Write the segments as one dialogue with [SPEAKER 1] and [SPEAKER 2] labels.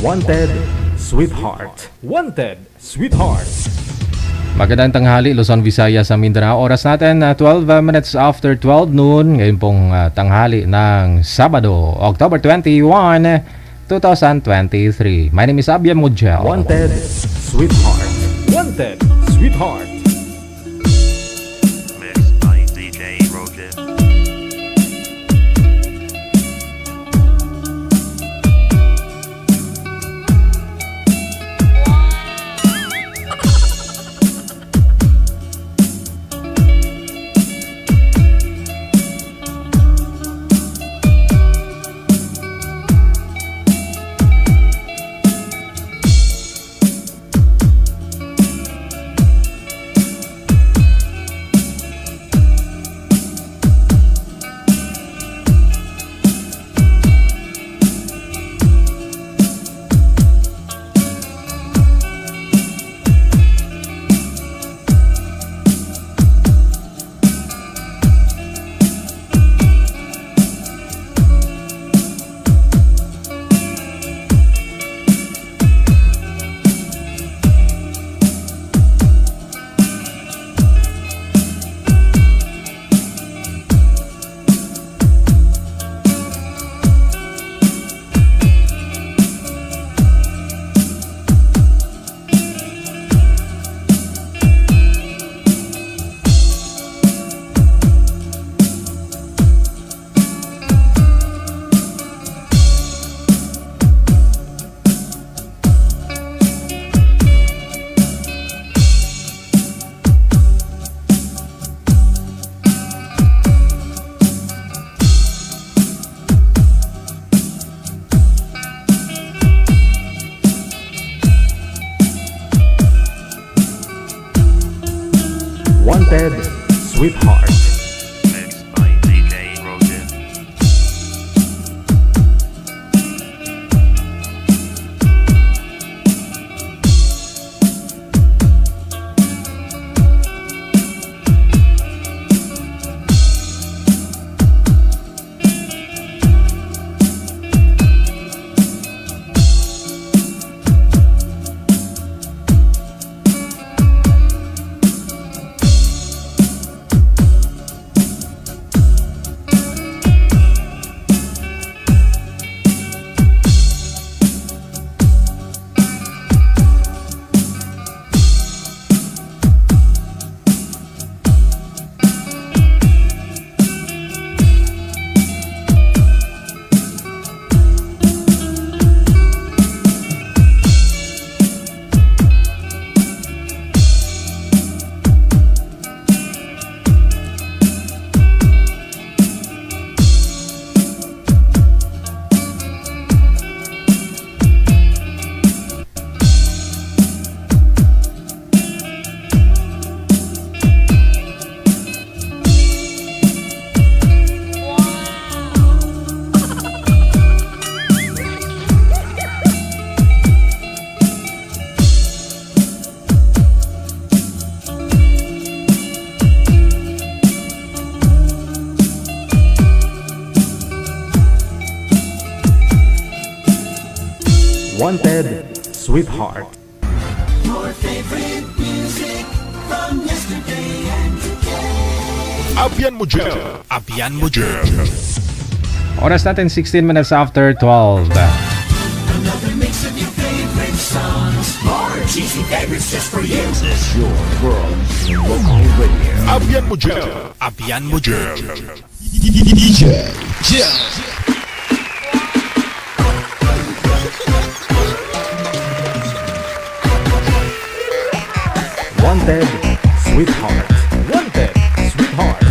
[SPEAKER 1] Wanted, Sweetheart. Wanted, Sweetheart.
[SPEAKER 2] Magandang tanghali, Luzon, Visayas sa Mindanao. Oras natin 12 minutes after 12 noon. Ngayon pong tanghali ng Sabado, October 21, 2023. My name is Abian Mujel.
[SPEAKER 1] Wanted, Sweetheart. Wanted, Sweetheart.
[SPEAKER 3] Mixed by DJ Roger.
[SPEAKER 1] Wanted, Sweetheart.
[SPEAKER 3] Mixed by DJ Roger.
[SPEAKER 1] Wanted, Sweetheart.
[SPEAKER 4] Your favorite music from yesterday and today.
[SPEAKER 5] Abian Mujel. Abian Mujel.
[SPEAKER 2] Oras natin 16 minutes after 12.
[SPEAKER 4] Another mix of your favorite songs. More cheesy favorites just for you.
[SPEAKER 1] This is your world local radio.
[SPEAKER 5] Abian Mujel. Abian Mujel.
[SPEAKER 4] DJ Jel.
[SPEAKER 1] Wanted, Sweetheart. Wanted, Sweetheart.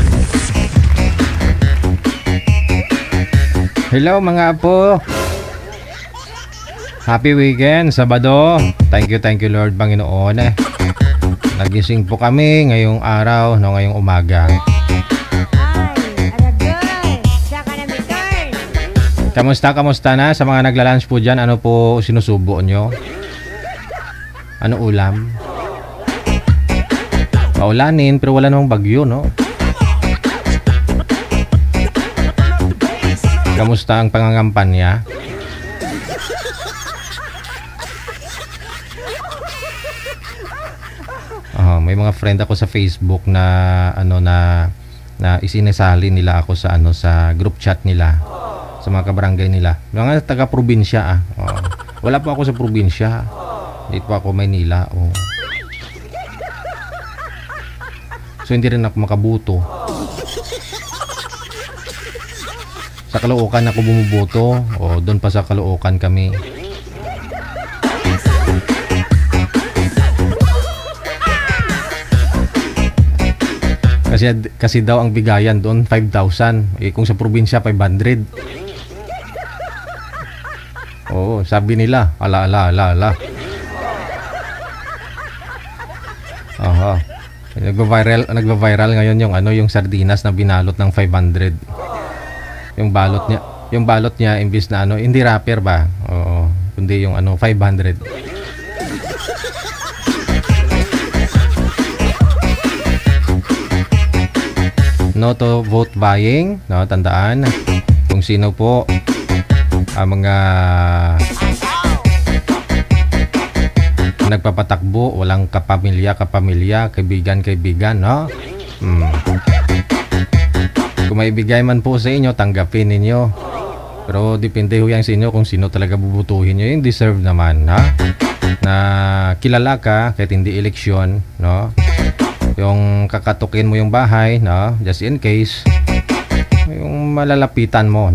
[SPEAKER 2] Hello mga apo. Happy weekend, Sabado. Thank you Lord Panginoon. Nagising po kami ngayong araw, ngayong umaga. Kamusta na sa mga nagla-lunch po dyan? Ano po sinusubo nyo? Ano ulam? Maulanin pero wala namang bagyo, no? Kamusta ang pangangampanya? may mga friend ako sa Facebook na na isinesali nila ako sa sa group chat nila, sa mga kabarangay nila. Mga taga-probinsya wala pa ako sa probinsya. Dito pa ako Maynila. So hindi rin ako makabuto. Sa Caloocan ako bumuboto. Doon pa sa Caloocan kami. Kasi daw ang bigayan doon 5,000. Kung sa probinsya 500. Sabi nila, ala. Nagva-viral ngayon yung sardinas na binalot ng 500. Yung balot niya imbis na hindi wrapper ba? Kundi yung 500. No to vote buying, tandaan kung sino po ang mga nagpapatakbo, walang kapamilya, kaibigan, Kung may bigay man po sa inyo, tanggapin ninyo. Pero depende ho yan sa inyo kung sino talaga bubutuhin nyo. Yung deserve naman, na kilala ka kahit hindi eleksyon, yung kakatukin mo yung bahay, just in case, yung malalapitan mo,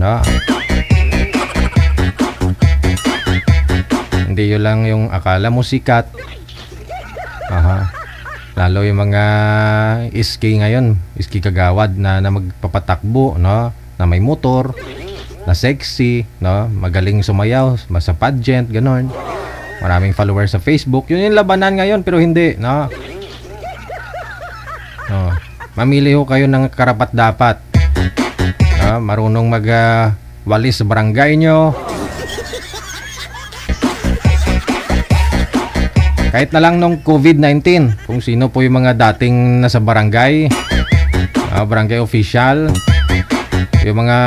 [SPEAKER 2] hindi yun lang yung akala mo sikat. Lalo yung mga iski ngayon, iski kagawad na magpapatakbo, na may motor, na sexy, magaling sumayaw, sa pageant, ganon. Maraming followers sa Facebook. Yun yung labanan ngayon, pero hindi, mamili ho kayo ng karapat dapat. Marunong walis sa barangay nyo. Kahit na lang nung COVID-19, kung sino po yung mga dating nasa barangay, barangay official, yung mga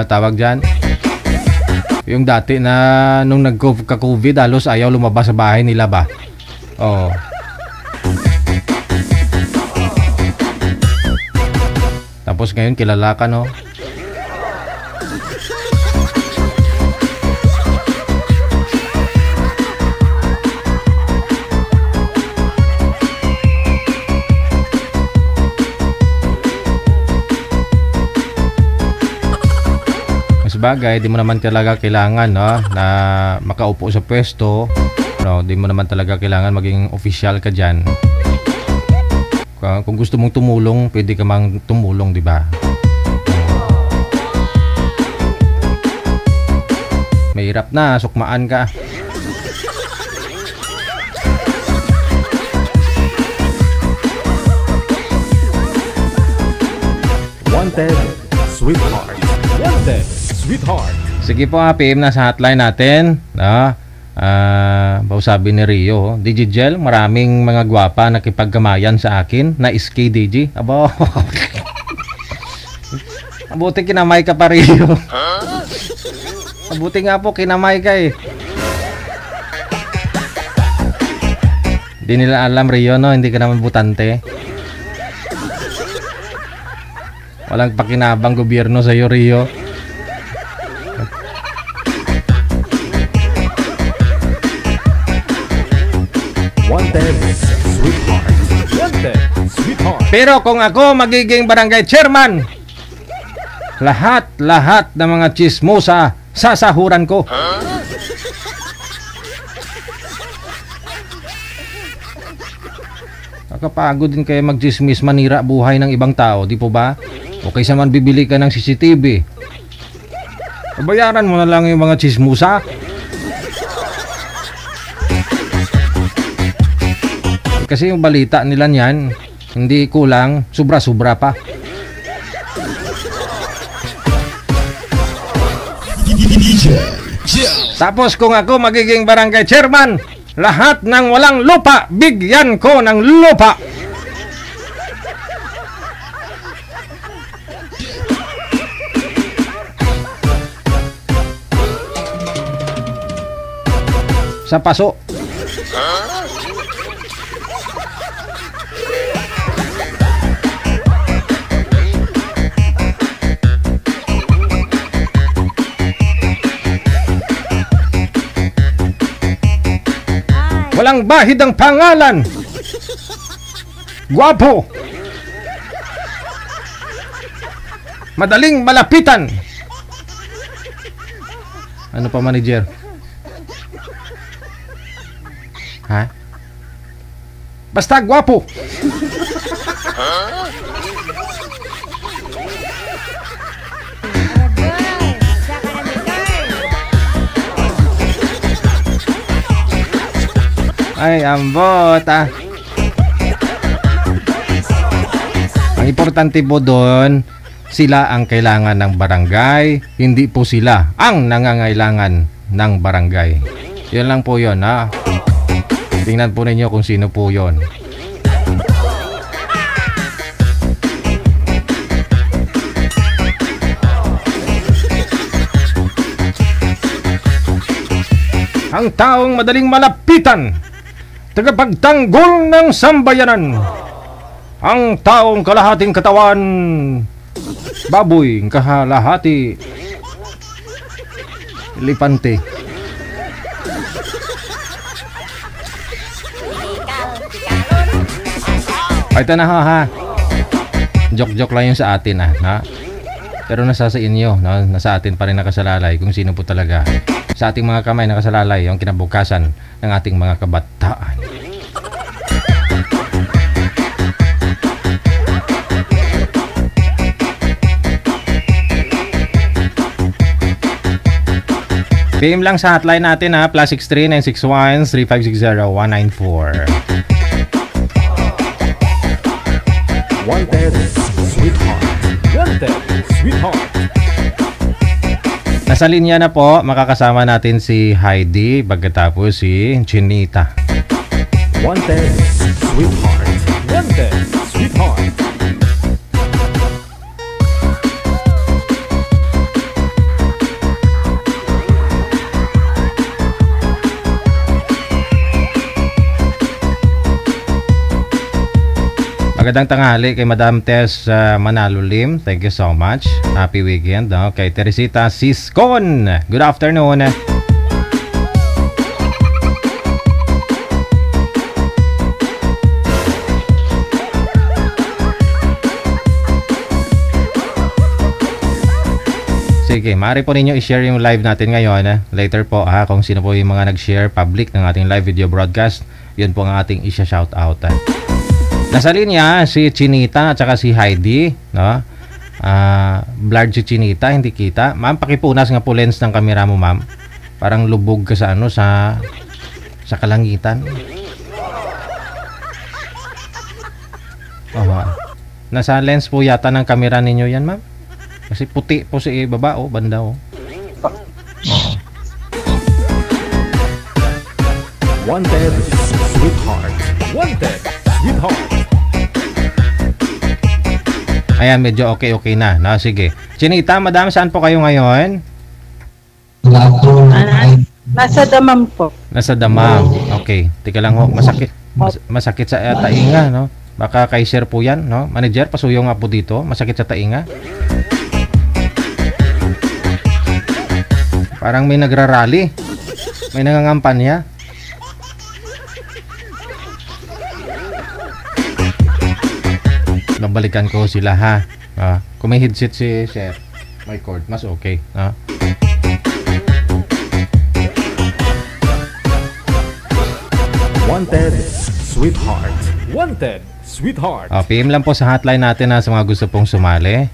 [SPEAKER 2] tawag dyan, yung dati na nung nagka-COVID, halos ayaw lumabas sa bahay nila ba? Tapos ngayon kilala ka, Bagay, di mo naman talaga kailangan na makaupo sa pwesto. Di mo naman talaga kailangan maging official ka dyan. Kung gusto mong tumulong, pwede ka mang tumulong, di ba? Mahirap na, sukmaan ka.
[SPEAKER 1] Wanted, sweetheart. Wanted, sweetheart.
[SPEAKER 2] Sige po, PM na sa hotline natin. Sabi ni Rio, Digigel, maraming mga gwapa nakipagkamayan sa akin na iski DJ. Abo. Abuti kinamay ka pa, Rio. Abuti nga po kinamay ka Hindi nila alam, Rio, hindi ka naman butante. Walang pakinabang gobyerno sa iyo, Rio.
[SPEAKER 1] Wanted, sweetheart. Wanted, sweetheart.
[SPEAKER 2] Pero kung ako magiging barangay chairman, lahat ng mga chismosa sasahuran ko. Nakapagod din kayo mag-chismis, manira buhay ng ibang tao, di po ba? O kaysa man bibili ka ng CCTV, bayaran mo na lang yung mga chismosa. Kasi yung balita nila niyan, hindi kulang, sobra-sobra pa. Tapos kung ako magiging barangay chairman, lahat ng walang lupa, bigyan ko ng lupa. sa paso. Walang bahid ang pangalan. Guwapo. Madaling malapitan. Ano pa, manager? Ha? Basta guwapo. Ay, ambot ah. Ang importante po doon, sila ang kailangan ng barangay, hindi po sila ang nangangailangan ng barangay. Yun lang po yun, ha. Tingnan po ninyo kung sino po yun. Ang taong madaling malapitan, tagapagtanggol ng sambayanan. Ang taong kalahating katawan, baboy, kalahati elepante. Ito na ha. Joke-joke lang yung sa atin ha? Pero nasa sa inyo, no? Nasa atin pa rin nakasalalay kung sino po talaga sa ating mga kamay nakasalalay yung kinabukasan ng ating mga kabataan. PM lang sa hotline natin ha, +63 961 3560 194.
[SPEAKER 1] Wanted Sweetheart. Wanted Sweetheart.
[SPEAKER 2] Nasa linya na po, makakasama natin si Heidi, pagkatapos si Chinita.
[SPEAKER 1] Wanted Sweetheart. Wanted Sweetheart.
[SPEAKER 2] Magandang tanghali kay Madam Tess Manalo Lim. Thank you so much. Happy weekend. No? Kay Teresita Siscon. Good afternoon. Sige, maaari po ninyo i-share yung live natin ngayon. Later po kung sino po yung mga nag-share public ng ating live video broadcast, yun po ang ating isya-shoutout. Nasa linya si Chinita at saka si Heidi, no? Blurred si Chinita, hindi kita. Ma'am, pakipunas nga po lens ng camera mo, ma'am. Parang lubog ka sa ano sa kalangitan. Nasa lens po yata ng camera ninyo yan, ma'am. Kasi puti po si baba, banda,
[SPEAKER 1] Wanted Sweetheart. Wanted Sweetheart.
[SPEAKER 2] Ayan, medyo okay na. No, sige. Chinita, madam, saan po kayo ngayon?
[SPEAKER 6] Nasa Damam po.
[SPEAKER 2] Nasa Damam. Okay. Tika lang ho. Masakit sa tainga, no? Baka kay sir po yan, no? Manager, pasuyo nga po dito. Masakit sa tainga. Parang may nagrarally. May nangangampanya. Nabalikan ko sila ha. Kung may headset si sir, may cord, mas okay.
[SPEAKER 1] Wanted Sweetheart. Wanted Sweetheart.
[SPEAKER 2] PM lang po sa hotline natin sa mga gusto pong sumali.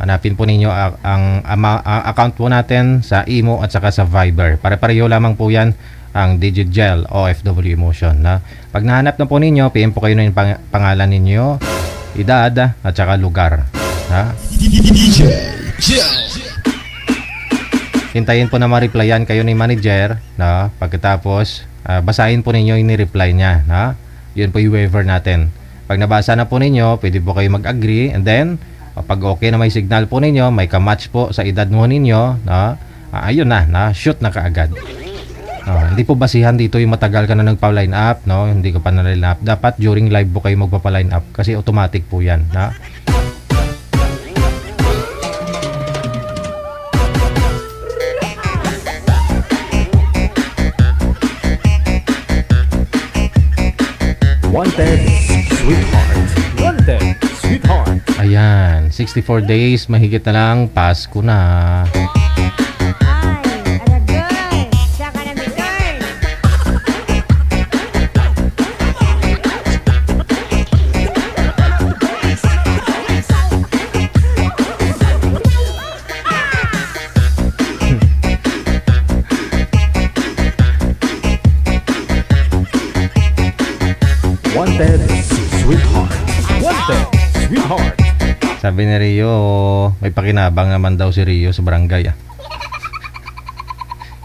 [SPEAKER 2] Hanapin po ninyo ang account po natin sa Imo at saka sa Viber. Pare-pareho lamang po yan ang Digigel OFW Emotion. Pag nahanap na po ninyo, PM po kayo ng pangalan ninyo, edad at saka lugar. Hintayin po na ma-replyan kayo ni manager. Pagkatapos basahin po ninyo yung ni-reply niya. Yun po yung waiver natin. Pag nabasa na po ninyo, pwede po kayo mag-agree, and then pag okay na may signal po ninyo, may kamatch po sa edad mo ninyo, ayun na, shoot na kaagad. Hindi po basihan dito yung matagal ka na nagpa-line up, no? Hindi ka pa na-line up. Dapat during live po kayo magpapa-line up kasi automatic po yan, ha?
[SPEAKER 1] Wanted, Sweetheart. Wanted, Sweetheart.
[SPEAKER 2] Ayan, 64 days, mahigit na lang, Pasko na.
[SPEAKER 7] Ay, alagay. Saka na may girl.
[SPEAKER 1] Wanted, Sweetheart. Wanted, Sweetheart.
[SPEAKER 2] Sabi ni Rio, may pakinabang naman daw si Rio sa barangay.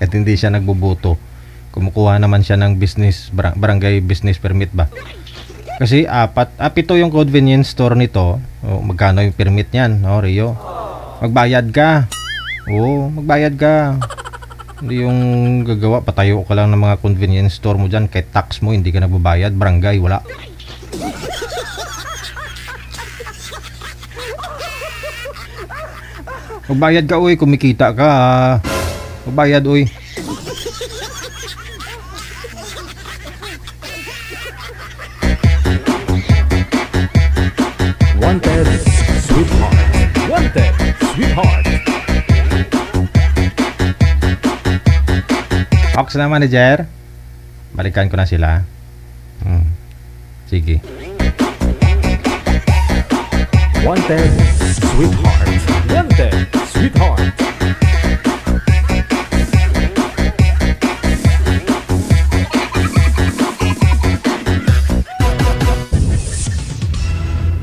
[SPEAKER 2] At hindi siya nagbubuto. Kumukuha naman siya ng business, barangay business permit ba? Kasi pito yung convenience store nito. Magkano yung permit niyan, no, Rio? Magbayad ka. Oo, magbayad ka. Hindi yung gagawa, patayo ka lang ng mga convenience store mo dyan. Kahit tax mo, hindi ka nagbabayad. Barangay, wala. Magbayad ka, uy. Kumikita ka. Magbayad, uy.
[SPEAKER 1] Wanted, Sweetheart. Wanted, Sweetheart.
[SPEAKER 2] Ox na manager. Balikan ko na sila. Sige.
[SPEAKER 1] Wanted, Sweetheart. Wanted, Sweetheart.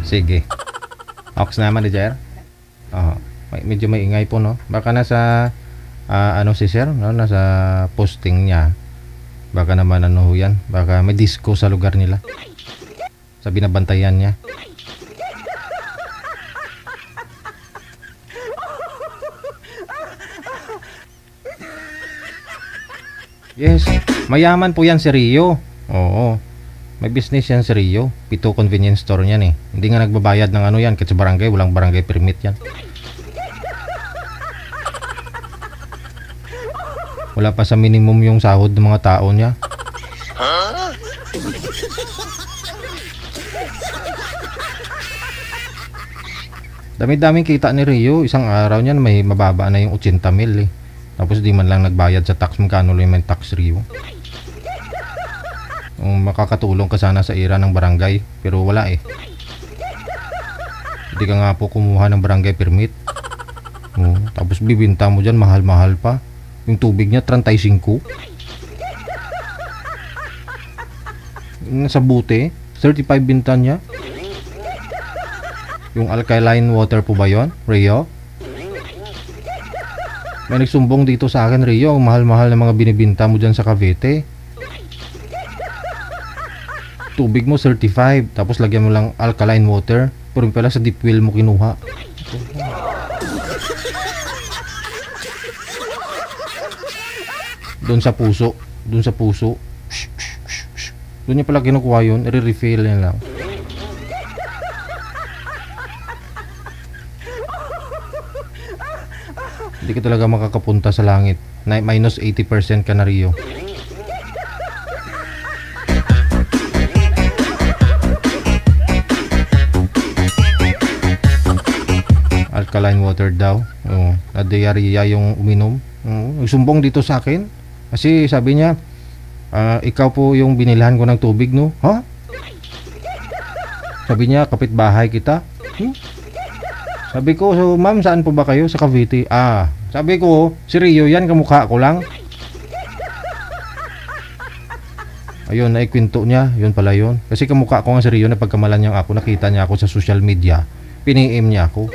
[SPEAKER 2] Sige. Ox na manager. Medyo may ingay po, no? Baka nasa ano si sir, no? Nasa posting niya. Baka naman ano yan. Baka may disco sa lugar nila. Sa binabantayan niya. Yes, mayaman po yan si Rio. Oo. May business yan si Rio. Pito convenience store niyan eh. Hindi nga nagbabayad ng ano yan. Kasi sa barangay, walang barangay permit yan. Wala pa sa minimum yung sahod ng mga tao niya. Dami-daming kita ni Rio. Isang araw niyan may mababa na yung 80,000 eh. Tapos di man lang nagbayad sa tax. Magkano lang yung tax, Rio? Makakatulong ka sana sa ira ng barangay. Pero wala eh. Hindi ka nga po kumuha ng barangay permit. Tapos bibinta mo dyan mahal-mahal pa. Yung tubig niya 35. Nasa buti 35 binta niya. Yung alkaline water po ba yun, Rio? May nagsumbong dito sa akin, Rio. Ang mahal-mahal na mga binibinta mo dyan sa Cavite. Tubig mo 35. Tapos lagyan mo lang alkaline water. Pero pala sa deep well mo kinuha. Doon sa puso. Doon sa puso. Doon niya pala kinukuha yun. I-refill niya lang. Hindi ka talaga makakapunta sa langit. Minus 80% ka na, Rio. Alkaline water daw. Na-diarrhea yung uminom. Sumbong dito sa akin. Kasi sabi niya, ikaw po yung binilhan ko ng tubig, no? Ha? Sabi niya, kapitbahay kita. Sabi ko, so ma'am, saan po ba kayo? Sa Cavite. Sabi ko, si Rio yan, kamukha ko lang. Ayun, naikwento niya. Yun pala yun. Kasi kamukha ko nga si Rio na pagkamalan niya ako. Nakita niya ako sa social media. Pini-im niya ako.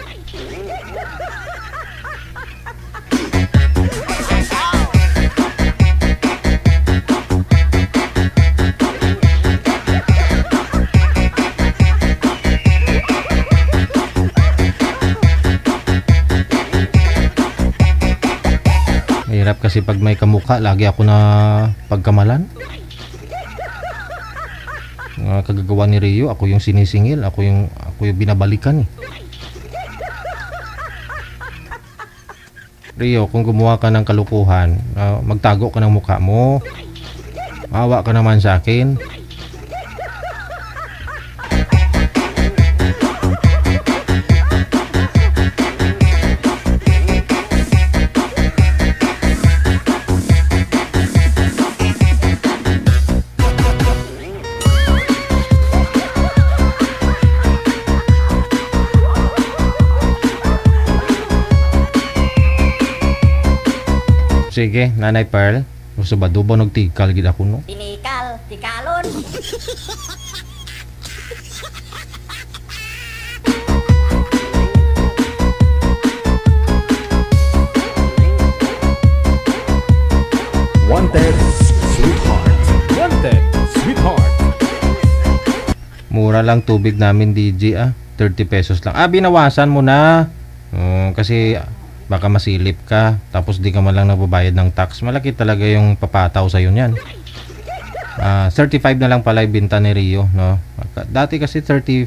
[SPEAKER 2] Hirap kasi pag may kamukha, lagi ako na pagkamalan. Kagagawa ni Rio, ako yung sinisingil, ako yung binabalikan eh. Rio, kung gumawa ka ng kalukuhan, magtago ka ng mukha mo. Maawa ka naman sa akin. Sige, Nanay Pearl. Gusto ba dubo nagtikal gid ako no?
[SPEAKER 7] Tinikal, tikalon.
[SPEAKER 1] Wanted, sweetheart. Wanted, sweetheart.
[SPEAKER 2] Mura lang tubig namin, DJ 30 pesos lang. Binawasan mo na. Kasi baka masilip ka, tapos di ka man lang nababayad ng tax. Malaki talaga yung papataw sa'yo niyan. 35 na lang pala yung binta ni Rio, no? Dati kasi 30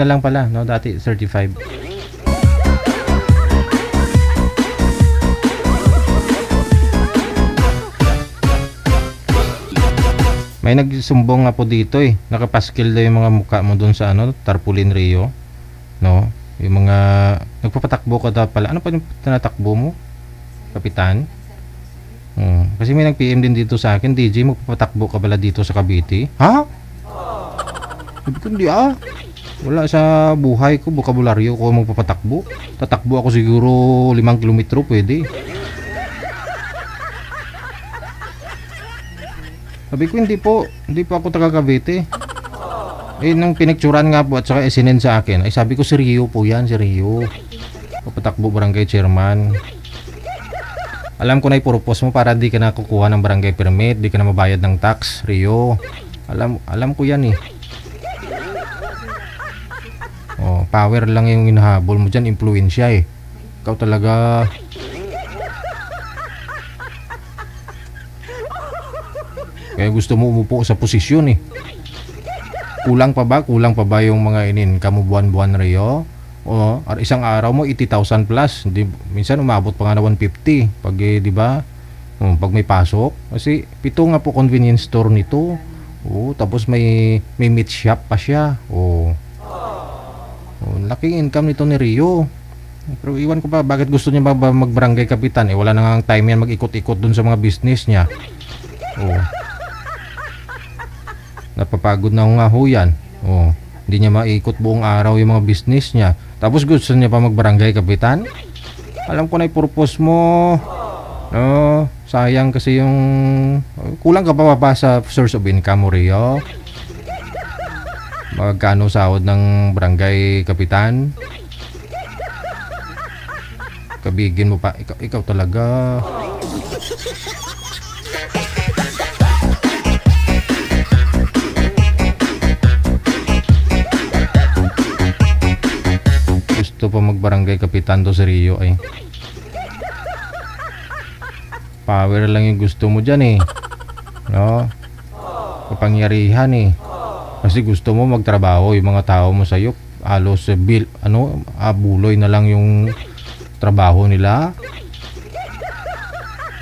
[SPEAKER 2] na lang pala, no? Dati 35. May nagsumbong nga po dito eh. Nakapaskil daw yung mga mukha mo dun sa tarpaulin Rio, no? Yung mga nagpapatakbo ka daw pala. Ano pa yung tinatakbo mo? Kapitan? Kasi may nag-PM din dito sa akin, DJ, magpapatakbo ka pala dito sa Cavite. Ha? Sabi ko, hindi wala sa buhay ko, bokabularyo ko magpapatakbo. Tatakbo ako siguro 5 kilometro, pwede. Sabi ko, hindi po ako taga Cavite. Nang pinicturan nga po at saka isinend sa akin, ay sabi ko si Rio po yan, si Rio. Papatakbo barangay chairman. Alam ko na ipurpose mo para di ka na kukuha ng barangay permit, di ka na mabayad ng tax, Rio. Alam ko yan eh. Power lang yung hinahabol mo dyan, impluensya eh. Ikaw talaga. Kaya gusto mo umupo sa posisyon eh. Kulang pa ba yung mga kamu buwan-buwan, Rio? Isang araw mo 80,000 plus. Minsan umabot pa nga na 150 pag di ba? Pag may pasok. Kasi 7 nga po convenience store nito. Tapos may meat shop pa siya. Laking income nito ni Rio. Pero iwan ko pa bakit gusto niya mag-barangay kapitan. Wala na nga time yan mag-ikot-ikot dun sa mga business niya. Napapagod na nga ho yan. Hindi niya maikot buong araw yung mga business niya. Tapos gusto niya pa magbarangay kapitan. Alam ko na i-purpose mo. Sayang kasi yung kulang ka pa sa source of income mo, Rio. Magkano sahod ng barangay kapitan? Kabigin mo pa. Ikaw talaga. Gusto pa magbarangay kapitan to si Rio ay. Power lang yung gusto mo dyan eh. No? Kapangyarihan eh. Kasi gusto mo magtrabaho yung mga tao mo sa'yo. Halos buloy na lang yung trabaho nila.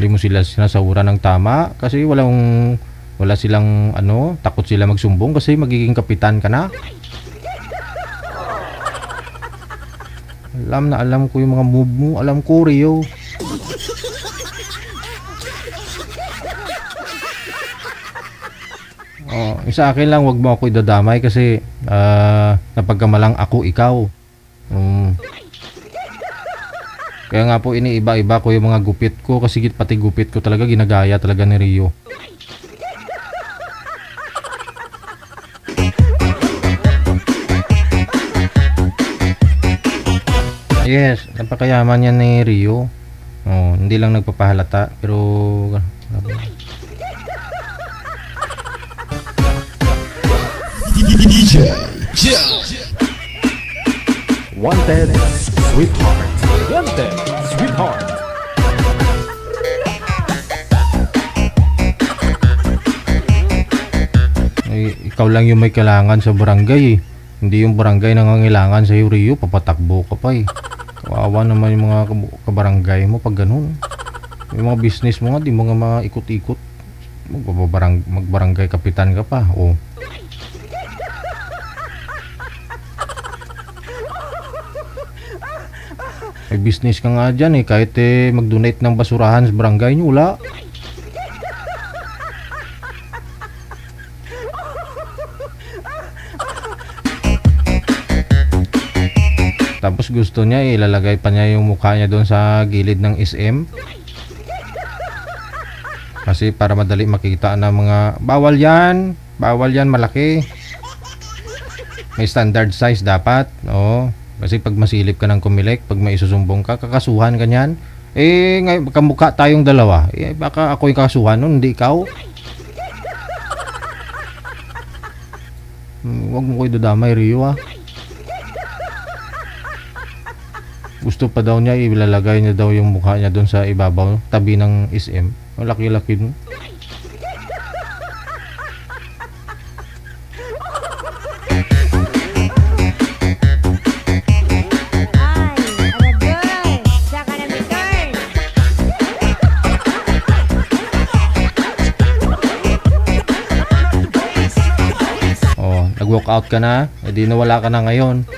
[SPEAKER 2] Hindi mo sila sinasahuran ng tama. Kasi wala silang takot sila magsumbong kasi magiging kapitan ka na. Alam ko yung mga move mo. Alam ko, Rio. Sa akin lang, wag mo ako idadamay kasi napagkamalang ako, ikaw. Kaya nga po iniiba-iba ko yung mga gupit ko kasi pati gupit ko talaga ginagaya talaga ni Rio. Yes, napakayaman yan ni Rio. Hindi lang nagpapahalata pero
[SPEAKER 1] Wanted, sweetheart. Wanted, sweetheart.
[SPEAKER 2] ikaw lang yung may kailangan sa barangay eh. Hindi yung barangay nangangailangan sa iyo, Rio. Papatakbo ka pa eh. Kawawa naman yung mga kabarangay mo pag ganun. Yung mga business mo nga, di mo nga maikot-ikot. Magbarangay kapitan ka pa. Oh. May business ka nga dyan eh. Kahit mag-donate ng basurahan sa barangay nyo, wala. Tapos gusto niya ilalagay pa niya yung mukha niya doon sa gilid ng SM. Kasi para madali makita ng mga bawal yan malaki. May standard size dapat. Oo. Kasi pag masilip ka ng Comelec, pag may isusumbong ka, kakasuhan ka niyan. Ngayon kamukha tayong dalawa. Baka ako yung kakasuhan nun, hindi ikaw. Huwag mo ko idadamay, Rio ah. Gusto pa daw niya ilalagay niya daw yung mukha niya doon sa ibabaw tabi ng SM. Laki-laki mo.
[SPEAKER 7] Ay, Aragay! Saka na may turn!
[SPEAKER 2] Oh, nag-walk out ka na, edi nawala ka na ngayon.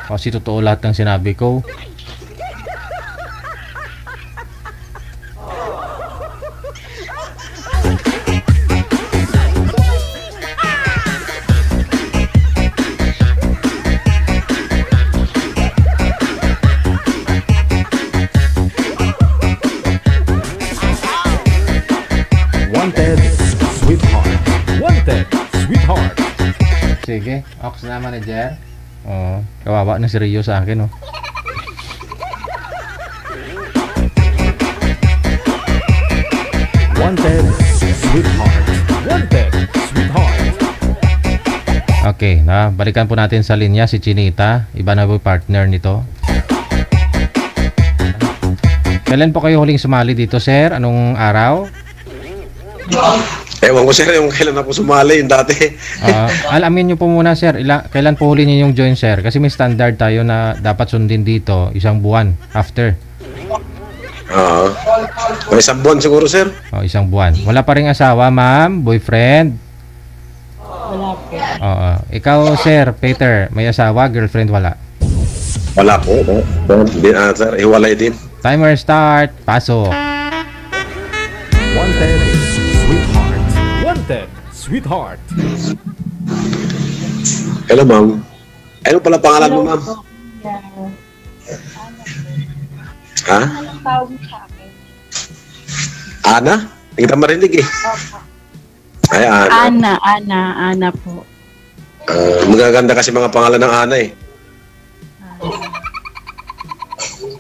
[SPEAKER 2] Kasi totoo lahat ng sinabi ko.
[SPEAKER 1] Wanted, sweetheart. Wanted, sweetheart.
[SPEAKER 2] Sige, ox na manager. Oh, kawawa na si Rio sa akin, oh.
[SPEAKER 1] Wanted, sweetheart. Wanted, sweetheart.
[SPEAKER 2] Okay, balikan po natin sa linya si Chinita. Iba na po partner nito. Kailan po kayo huling sumali dito, sir? Anong araw?
[SPEAKER 8] Ewan ko sir, yung kailan ako sumali yung dati.
[SPEAKER 2] Alamin nyo po muna, sir. Kailan po huli niyo yung join, sir? Kasi may standard tayo na dapat sundin dito. Isang buwan after.
[SPEAKER 8] May isang buwan siguro sir.
[SPEAKER 2] Isang buwan. Wala pa rin asawa, ma'am? Boyfriend?
[SPEAKER 6] Wala po.
[SPEAKER 2] Ikaw, sir, Peter, may asawa, girlfriend, wala?
[SPEAKER 8] Wala po. Hindi sir, hiwalay din.
[SPEAKER 2] Timer start. Pasok.
[SPEAKER 1] Wanted, sweetheart. Wanted, sweetheart.
[SPEAKER 8] Hello ma'am. Ano pala pangalan mo ma'am? Ha?
[SPEAKER 6] Anong tawag sa akin?
[SPEAKER 8] Ana? Hindi kita marinig eh. Ay, Ana.
[SPEAKER 6] Ana po.
[SPEAKER 8] Magaganda kasi mga pangalan ng Ana eh.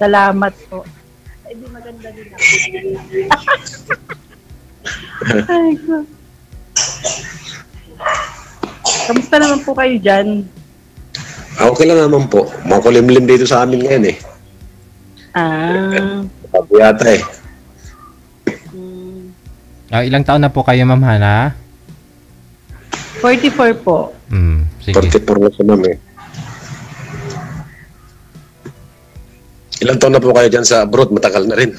[SPEAKER 6] Salamat po. Ay, di maganda din ako. Ay, ko. Kamusta naman po kayo dyan?
[SPEAKER 8] Okay lang naman po. Makulimlim dito sa amin ngayon eh. Sabi yata eh.
[SPEAKER 2] Ilang taon na po kayo, ma'am Hana?
[SPEAKER 6] 44 po.
[SPEAKER 2] Sige.
[SPEAKER 8] 44 na siya ma'am eh. Ilang taon na po kayo dyan sa abroad? Matagal na rin.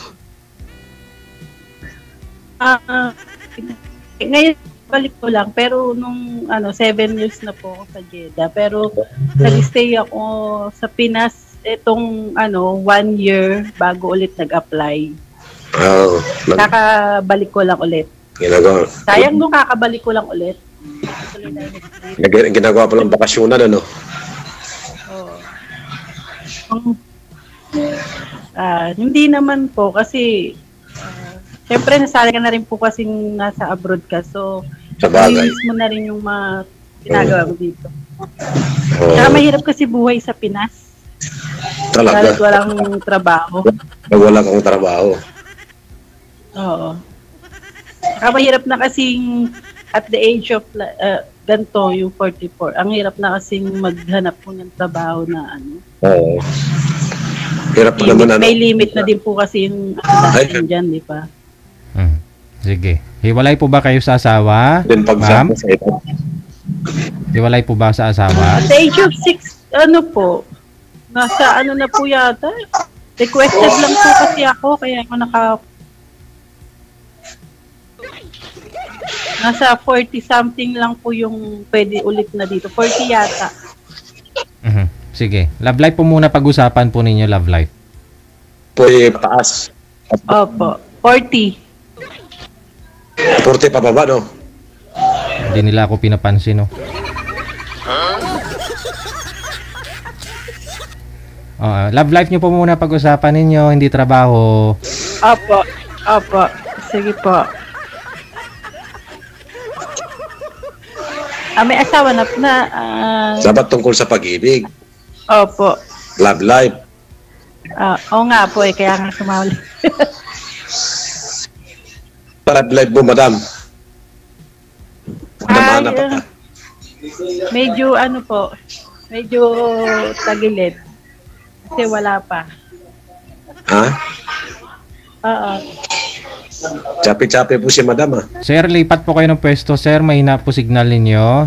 [SPEAKER 6] Ngayon, balik ko lang. Pero nung 7 years na po ako sa Jeddah. Pero nag-stay ako sa Pinas itong 1 year bago ulit nag-apply. Kakabalik ko lang ulit.
[SPEAKER 8] Ginagawa.
[SPEAKER 6] Sayang nung kakabalik ko lang ulit.
[SPEAKER 8] Ginagawa pa lang bakasyonan ano?
[SPEAKER 6] Hindi naman po kasi syempre nasali ka na rin po kasi nasa abroad ka. So, release mo na rin yung mga ginagawa mo dito. Saka mahirap kasi buhay sa Pinas.
[SPEAKER 8] Talaga?
[SPEAKER 6] Dahil walang trabaho.
[SPEAKER 8] Wala kang trabaho.
[SPEAKER 6] Oo. Saka mahirap na kasing at the age of ganito, yung 44, ang hirap na kasing maghanap po ng trabaho na
[SPEAKER 8] Oo. Hirap pa naman
[SPEAKER 6] may limit na din po kasi yung natin dyan, di ba?
[SPEAKER 2] Sige. Hiwalay po ba kayo sa asawa?
[SPEAKER 8] Then pag
[SPEAKER 2] ma'am? Hiwalay po ba sa asawa?
[SPEAKER 6] Sa age of 6, ano po, nasa ano na po yata. Requested lang po kasi ako, kaya ako nasa 40 something lang po yung pwede ulit na dito. 40 yata.
[SPEAKER 2] Sige. Love life po muna pag-usapan po ninyo, love life.
[SPEAKER 8] Pwede paas.
[SPEAKER 6] Opo. 40.
[SPEAKER 8] 40 pababa, no?
[SPEAKER 2] Hindi nila ako pinapansin, no? Love life nyo po muna pag-usapan ninyo, hindi trabaho.
[SPEAKER 6] Opo. Opo. Sige po. May asawa na.
[SPEAKER 8] Dapat tungkol sa pag-ibig.
[SPEAKER 6] Opo.
[SPEAKER 8] Love life.
[SPEAKER 6] Oo nga po kaya nga sumali.
[SPEAKER 8] Love life mo, madam. Madam, pa ka.
[SPEAKER 6] Medyo ano po, medyo tagilid. Kasi wala pa.
[SPEAKER 8] Ha?
[SPEAKER 6] Oo.
[SPEAKER 8] Chapi-chapi po si madam, ha?
[SPEAKER 2] Sir, lipat po kayo ng pwesto. Sir, mahina po signal ninyo.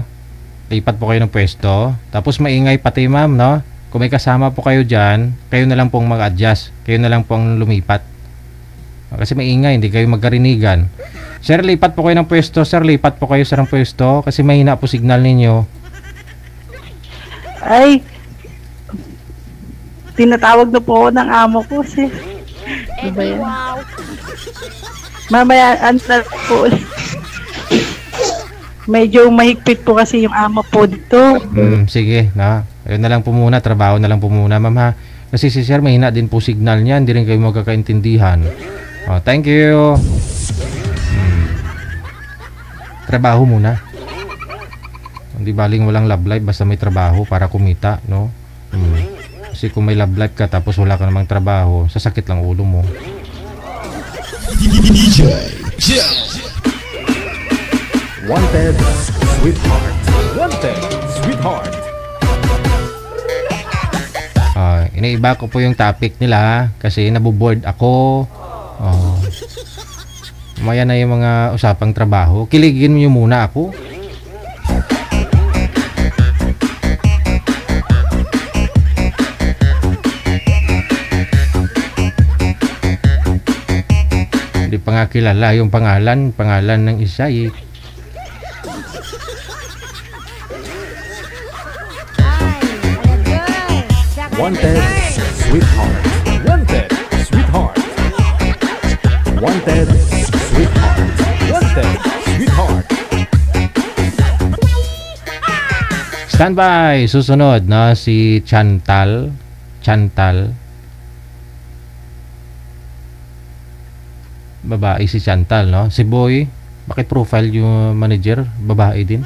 [SPEAKER 2] Lipat po kayo ng pwesto. Tapos maingay pati, ma'am, no? Kung may kasama po kayo dyan, kayo na lang pong mag-adjust. Kayo na lang pong lumipat. Kasi maingay, hindi kayo magkarinigan. Sir, lipat po kayo ng pwesto. Sir, lipat po kayo sa ng pwesto. Kasi mahina po signal ninyo.
[SPEAKER 6] Ay, tinatawag na po ako ng amo ko, sir. Diba yan? Mamaya, answer po ulit. Medyo mahigpit po kasi yung amo po dito.
[SPEAKER 2] Sige, na. Ayun na lang po muna, trabaho na lang po muna, ma'am, ha. Kasi si sir, mahina din po signal niya. Hindi rin kayo magkakaintindihan. Thank you. Trabaho muna. Hindi baling walang love life, basta may trabaho para kumita, no? Kasi kung may love life ka tapos wala ka namang trabaho, sasakit lang ulo mo.
[SPEAKER 1] Wanted, sweetheart. Wanted, sweetheart.
[SPEAKER 2] Iniiba ko po yung topic nila kasi naboboard ako. Maya na yung mga usapang trabaho. Kiligin niyo muna ako. Hindi pa nga kilala yung pangalan ng isa eh.
[SPEAKER 1] Wanted, sweetheart. Wanted, sweetheart. Wanted, sweetheart. Wanted, sweetheart.
[SPEAKER 2] Standby! Susunod na si Chantal. Babae si Chantal, no? Si Boy, bakit profile yung manager? Babae din.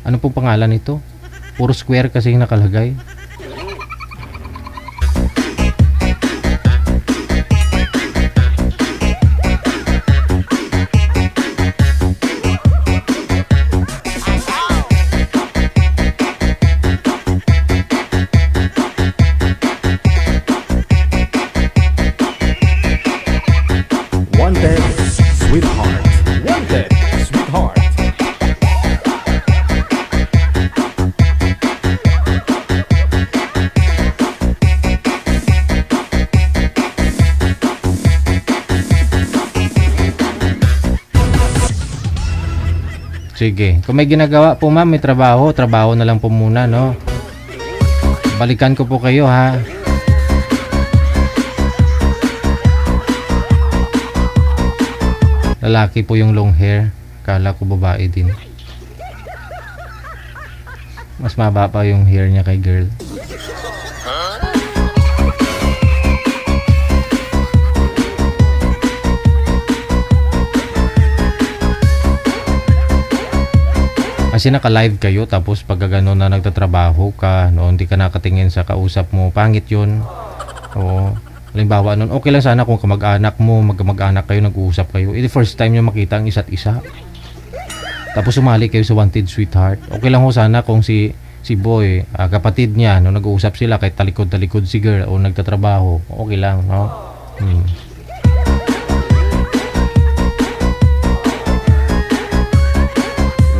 [SPEAKER 2] Ano pong pangalan nito? Puro square kasi yung nakalagay.
[SPEAKER 1] Wanted, sweetheart. Wanted, sweetheart.
[SPEAKER 2] Sige. Kung may ginagawa po, ma'am, may trabaho na lang po muna, no? Balikan ko po kayo, ha? Lalaki po yung long hair. Kala ko babae din. Mas mahaba pa yung hair niya kay girl. Kasi naka-live kayo tapos pag gano'n na nagtatrabaho ka, no, hindi ka nakatingin sa kausap mo, pangit yun. Oo. Halimbawa nun, okay lang sana kung kamag-anak mo, mag-anak kayo, nag-uusap kayo. The first time nyo makita ang isa't isa. Tapos sumali kayo sa Wanted, Sweetheart. Okay lang ho sana kung si Boy, kapatid niya, no, nag-uusap sila kahit talikod-talikod si girl o nagtatrabaho. Okay lang, no?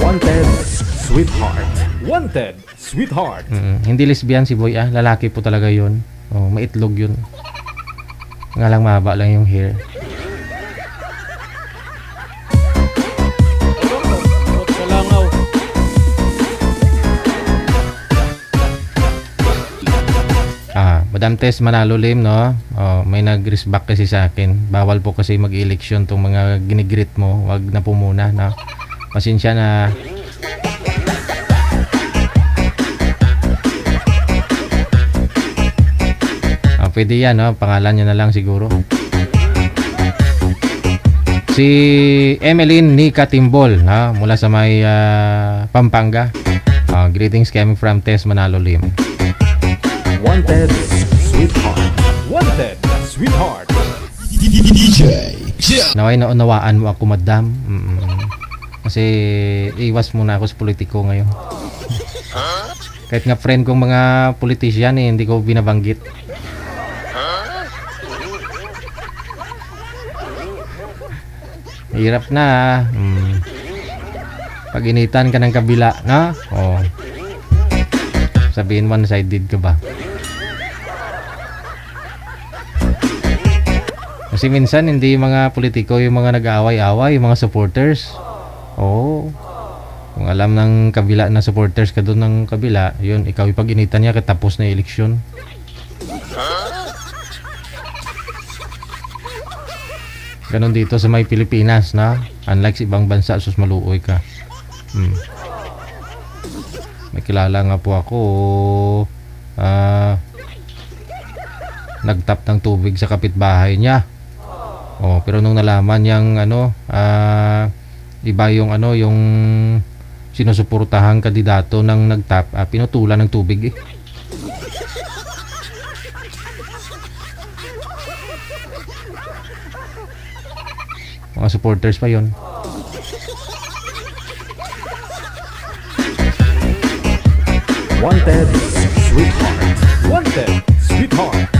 [SPEAKER 1] Wanted, sweetheart. Wanted, sweetheart.
[SPEAKER 2] Hindi lesbian si Boy, lalaki po talaga yun. Oh, maitlog yun. Nga lang mahaba lang yung hair. Madam Tess Manalo Lim, no? Oh, may nag-resback kasi sa akin. Bawal po kasi mag-eleksyon tong mga ginigrit mo. Wag na po muna, no? Pasensya na. Pwede yan, no? Pangalan niya na lang siguro. Si Emeline Nika Timbol, no? Mula sa may Pampanga. Greetings coming from Tess Manalo Lim.
[SPEAKER 1] Wanted, sweetheart. Wanted, sweetheart.
[SPEAKER 5] DJ.
[SPEAKER 2] Naway naunawaan mo ako, madam. Kasi iwas muna ako sa politiko ngayon. Kahit nga friend kong mga politician, hindi ko binabanggit. Hirap na. Pag initan ka ng kabila, na? Oh. Sabihin one-sided ka ba? Kasi minsan hindi mga politiko yung mga nag-aaway-away, yung mga supporters. Oo. Kung alam ng kabila na supporters ka doon ng kabila, yun, ikaw ipag-initan niya katapos na eleksyon. Ganon dito sa may Pilipinas, na? Unlike sa ibang bansa, sus maluoy ka. May kilala nga po ako, nagtap ng tubig sa kapitbahay niya. Oh, pero nung nalaman yang iba yung yung sinusuportahang kandidato ng nagtap, pinutulan ng tubig. Mga supporters pa yon.
[SPEAKER 1] Wanted, sweetheart. Wanted, sweetheart.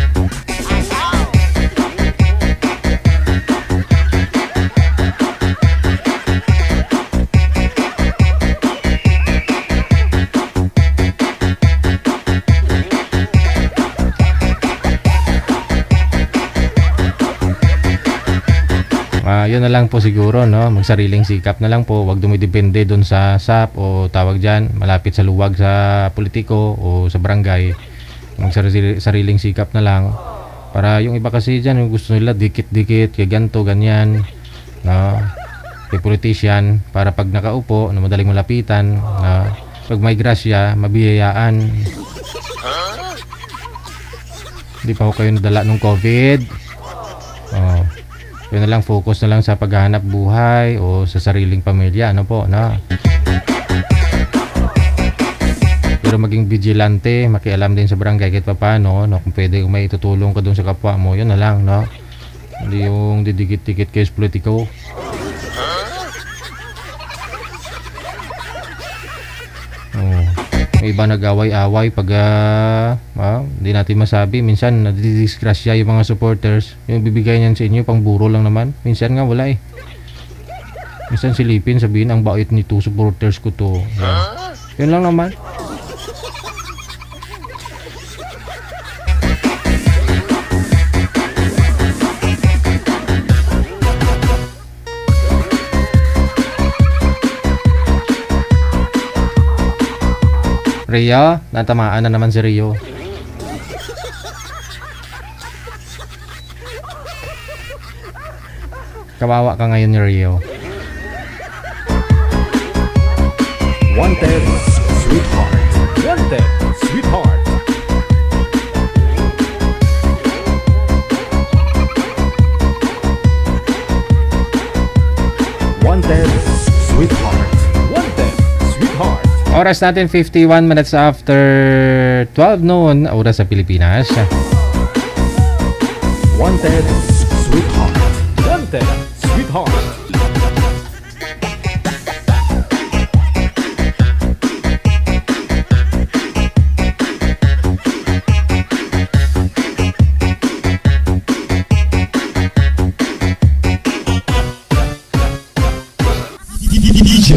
[SPEAKER 2] Yun na lang po siguro, no? Magsariling sikap na lang po. Huwag dumidepende doon sa SAP o tawag dyan, malapit sa luwag sa politiko o sa barangay. Magsariling sikap na lang. Para yung iba kasi dyan, yung gusto nila dikit-dikit, kaya ganito, ganyan, no? Kay politician, para pag nakaupo, na madaling malapitan, no? Pag may grasya, mabiyayaan. Hindi pa ko kayo nadala nung COVID. Oh. Yun na lang, focus na lang sa paghahanap buhay o sa sariling pamilya, ano po, no? Pero maging vigilante, makialam din sa barangay kahit pa paano, no? Kung pwede may itutulong ka dun sa kapwa mo, yun na lang, no? Hindi yung didikit-dikit kayo sa politiko. Oh. May iba nag-away-away pag hindi natin masabi. Minsan nadidisgrasya yung mga supporters. Yung bibigay niyan sa inyo pang buro lang naman. Minsan nga wala eh. Minsan silipin, sabihin ang bait nito, supporters ko to. Yun lang naman. Rio, natamaan na naman si Rio. Kawawa ka ngayon ni Rio.
[SPEAKER 1] Wanted, sweetheart. Wanted, sweetheart. Wanted, sweetheart. Wanted, sweetheart.
[SPEAKER 2] Oras natin 51 minutes after 12 noon, oras sa Pilipinas.
[SPEAKER 1] Wanted, sweetheart. Wanted, sweetheart.
[SPEAKER 5] DJ.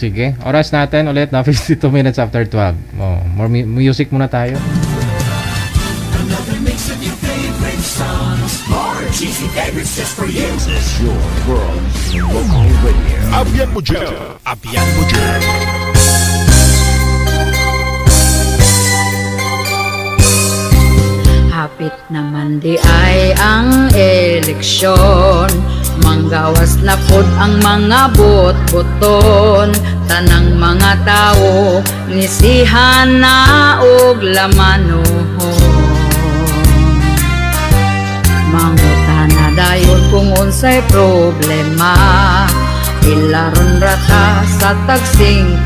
[SPEAKER 2] Sige, oras natin ulit na 52 minutes after 12. Oh, more music muna tayo.
[SPEAKER 4] Another mix of your favorite songs. More cheesy favorites just for you.
[SPEAKER 5] This is your world's local radio.
[SPEAKER 9] Abyan mo dyan. Abyan mo dyan.
[SPEAKER 10] Hapit naman di ay ang eleksyon, manggawas na pod ang mga bot-boton. Tanang mga tao nisihan na og lamanon. Manguta na dayon kung unsay problema, ilaron rata sa tag 50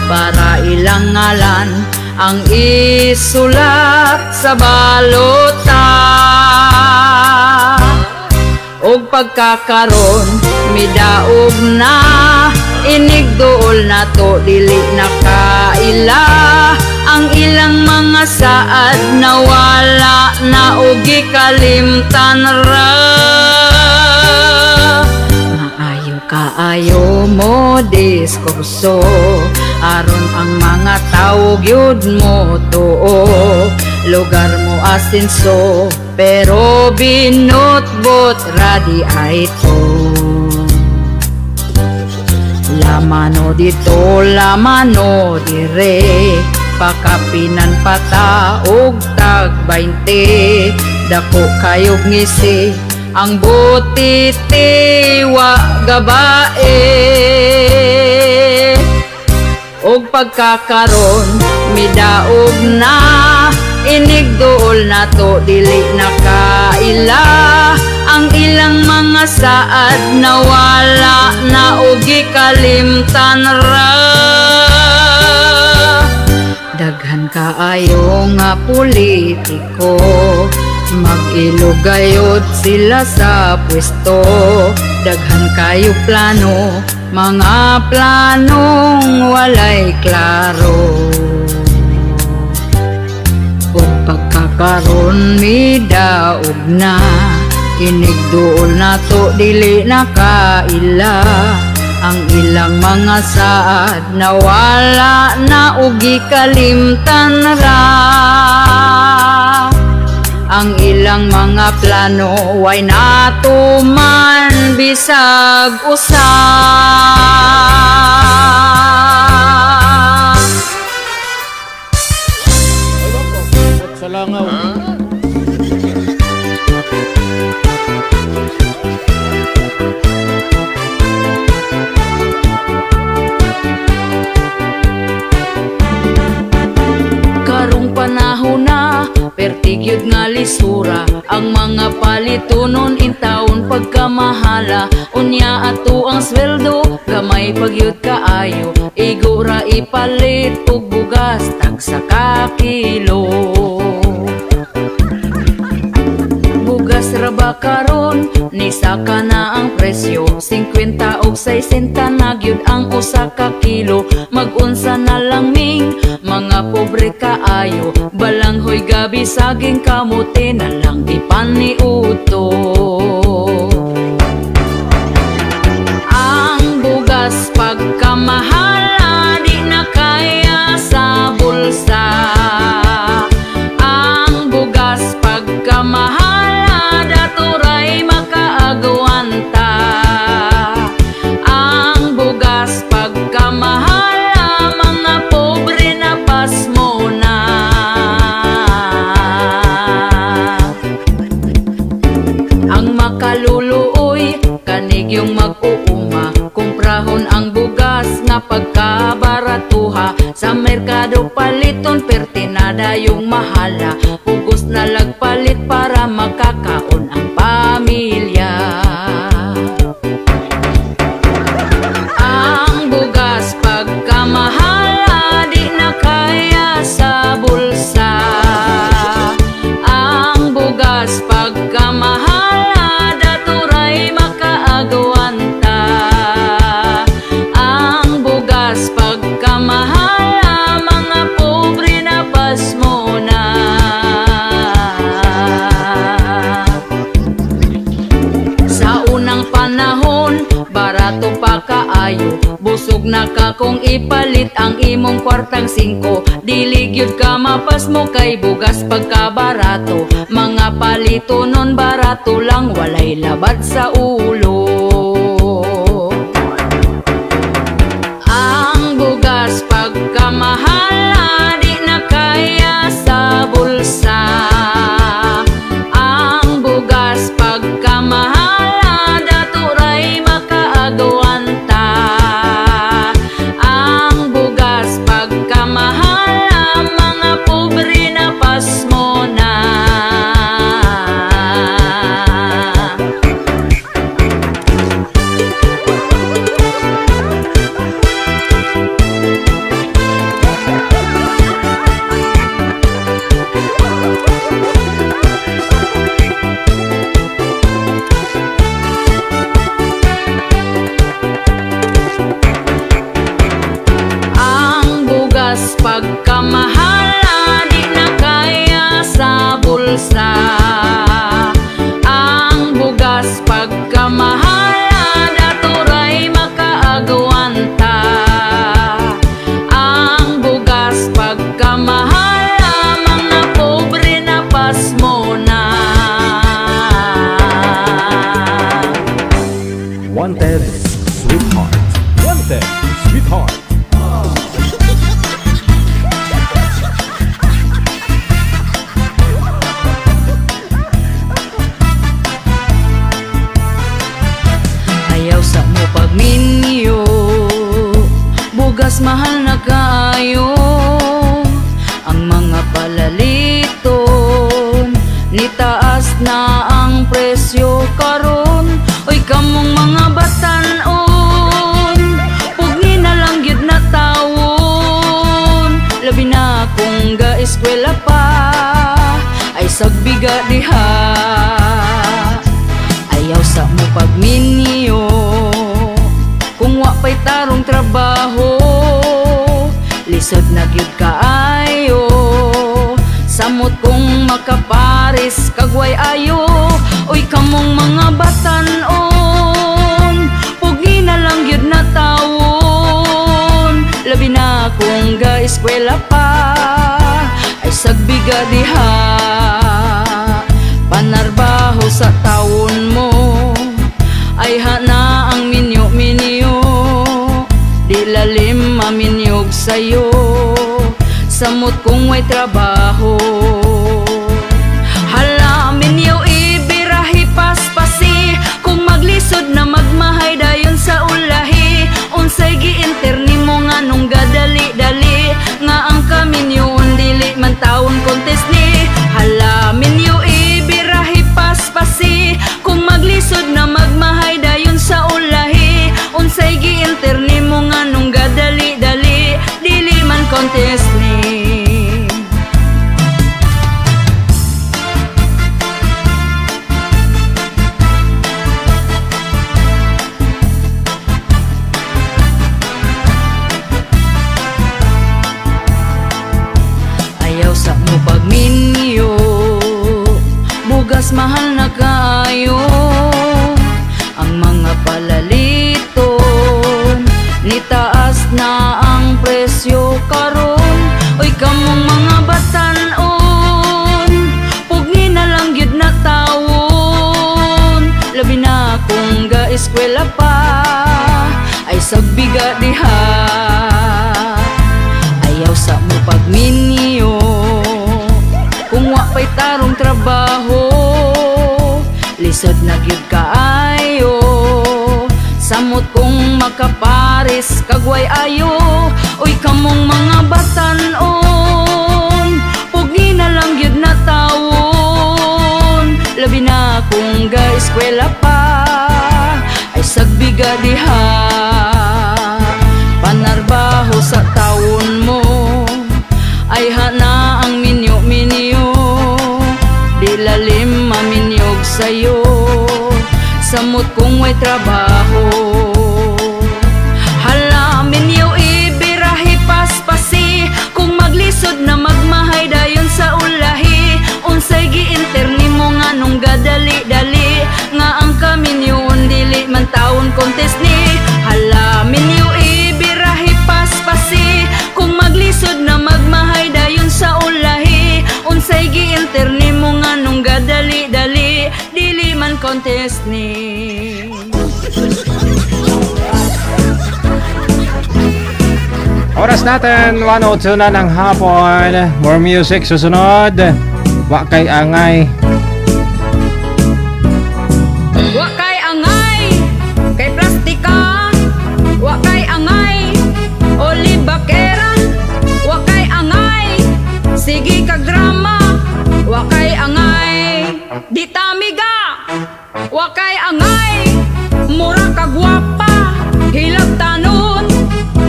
[SPEAKER 10] para ilang ngalan ang isulat sa balota. Og pagkakaron midaog na, inigdool na to dili na kaila. Ang ilang mga saad nawala na og gikalimtan ra. Kaayo mo diskurso, aron ang mga tao gyud mo tuo. Lugar mo asinso, pero binotbot radi ay to. Lamano dito, lamano dire, pakapinan pata og tag 20. Dako kayog ngisi ang butiti wa gabae. Og pagkakaron midaog na, inigdool na to dili na kaila. Ang ilang mga saad nawala na og gikalimtan ra. Daghan kaayo nga politiko, mag-ilugayod sila sa pwesto. Daghan kayo plano, mga planong walay klaro. Kung pagkakaroon midaog na, inigdool na to dili na kaila. Ang ilang mga saad nawala na og gikalimtan ra. Ang ilang mga plano way natuman bisag usa.
[SPEAKER 2] Sa langaw.
[SPEAKER 10] Karong panahon na pertigyod nga lisura, ang mga palitunon intawon pagkamahala. Unya ato ang sweldo, gamay pagyud kaayo. Igura ipalit og bugas tag sa kakilo. Bugas ra ba karon ni saka na ang presyo, 50 og 60 na gyud ang usa ka kilo. Mag-unsa na lang ming mga pobre kaayo, balanghoy gabi saging kamote na lang ipaniuto. Ang bugas pagkamahala di na kaya sa bulsa. Ang bugas pagkamahala daturay makaagwanta. Ang bugas pagkamahala mga pobre na pasmo na. Ang makaluluoy kanig yung mag-uuma, kumprahon ang bugas nga pagkabaratuha. Sa merkado paliton pertinada yung mahala, pugos na lagpalit para makakaon ang pamilya. Ang bugas pagkamahala di na kaya sa bulsa. Ang bugas pagkamahala daturay makaagwanta. Ang bugas pagkamahala mga pobre na pasmo na. Sa unang panahon bara barato pa kaayo. Busog na ka kung ipalit ang imong kwartang 5. Dili gyud ka mapas mo kay bugas pagkabarato. Mga palito nun barato lang, walay labad sa ulo. Ang bugas pagkamahal, di na kaya sa bulsa. Ang bugas pagkamahal, daturay makaagawanta. Ang bugas pagkamahal, mga pobre na pasmo na. Pagkamahal, di na kaya sa bulsa. Ang bugas pagkamahal, daturay makaagawanta. Ang bugas pagkamahal, mga pobre na pasmo na.
[SPEAKER 1] Wanted, sweetheart. Wanted, sweetheart.
[SPEAKER 10] Pagminyo, bugas mahal na kayo. Ang mga palaliton, nitaas na ang presyo karon. Oy kamong mga batanon, pugni na lang gyud na tawon. Labi na kung ga-eskwela pa, ay sagbiga diha. Ayaw sa mo pagminyo, kung wa pa'y tarong trabaho, lisod na gyud kaayo. Samot kung makaparis kagway ayo. Oy kamong mga batanon, pugi na lang gyud na tawon. Labi na kung ga-eskwela pa, ay sagbiga diha. Panarbaho sa tawon mo, ay hana ang minyo-minyo. Di lalim maminyog sa'yo, samot kung may trabaho. Hala minyo ibirahi paspasi, kung maglisod na magmahay dayon sa ulahi. Unsay gi-interni mo nga nung gadali-dali, nga ang kaminyon dili man taon contest ni. Hala minyo ibirahi paspasi, kung maglisod na magmahay dayon sa ulahi. Unsay gi-interni mo nga nung gadali-dali, dili man contest ni. Ayaw sa mo pagminyo, bugas mahal na kayo. Ang mga palaliton, nitaas na ang presyo karon. Oy kamong mga batanon, pugni na lang gyud na tawon. Labi na kung ga-eskwela pa, ay sagbiga diha. Ayaw sa mo pagminyo, kung wa pa'y tarong trabaho, lisod na gyud kaayo. Samot kung makaparis kagway ayo. Oy kamong mga batanon, pugi na lang gyud na tawon. Labi na kung ga-eskwela pa, ay sagbiga diha. Panarbaho sa tawon mo, ay hana ang minyo-minyo. Di lalim maminyog sa'yo, samot kung may trabaho. Hala minyo ibirahi paspasi, kung maglisod na magmahay dayon sa ulahi. Unsay gi-interni mo nga nung gadali-dali, nga ang kaminyon dili man taon contest ni. contest ni.
[SPEAKER 2] Oras natin 1:02 na ng hapon. More music susunod. Wa kay angay.
[SPEAKER 10] Wa kay angay, kay plastika. Wa kay angay, Olive Bakera. Wa kay angay, sige kag drama. Wa kay angay, di tamiga. Wa kay angay, mura ka gwapa. Hilab tanon,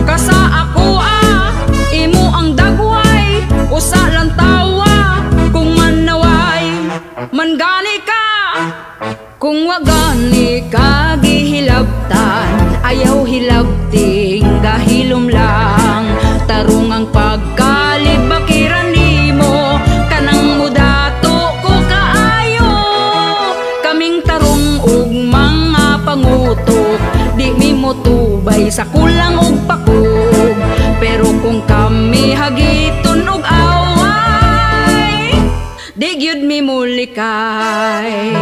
[SPEAKER 10] kasa ako imo ang dagway. Usa lang tawa, kung manaway. Mangani ka, kung wagani ka gihilabtan. Ayaw hilabting dahilom lang. Tarong ang pagkalibakiran nimo. Kanang mudato ko kaayo. Kaming tarong ug mga pangutok. Di mi motubay sa kulang ug pakog. Pero kung kami hagiton ug away, di gyud mi mulikay.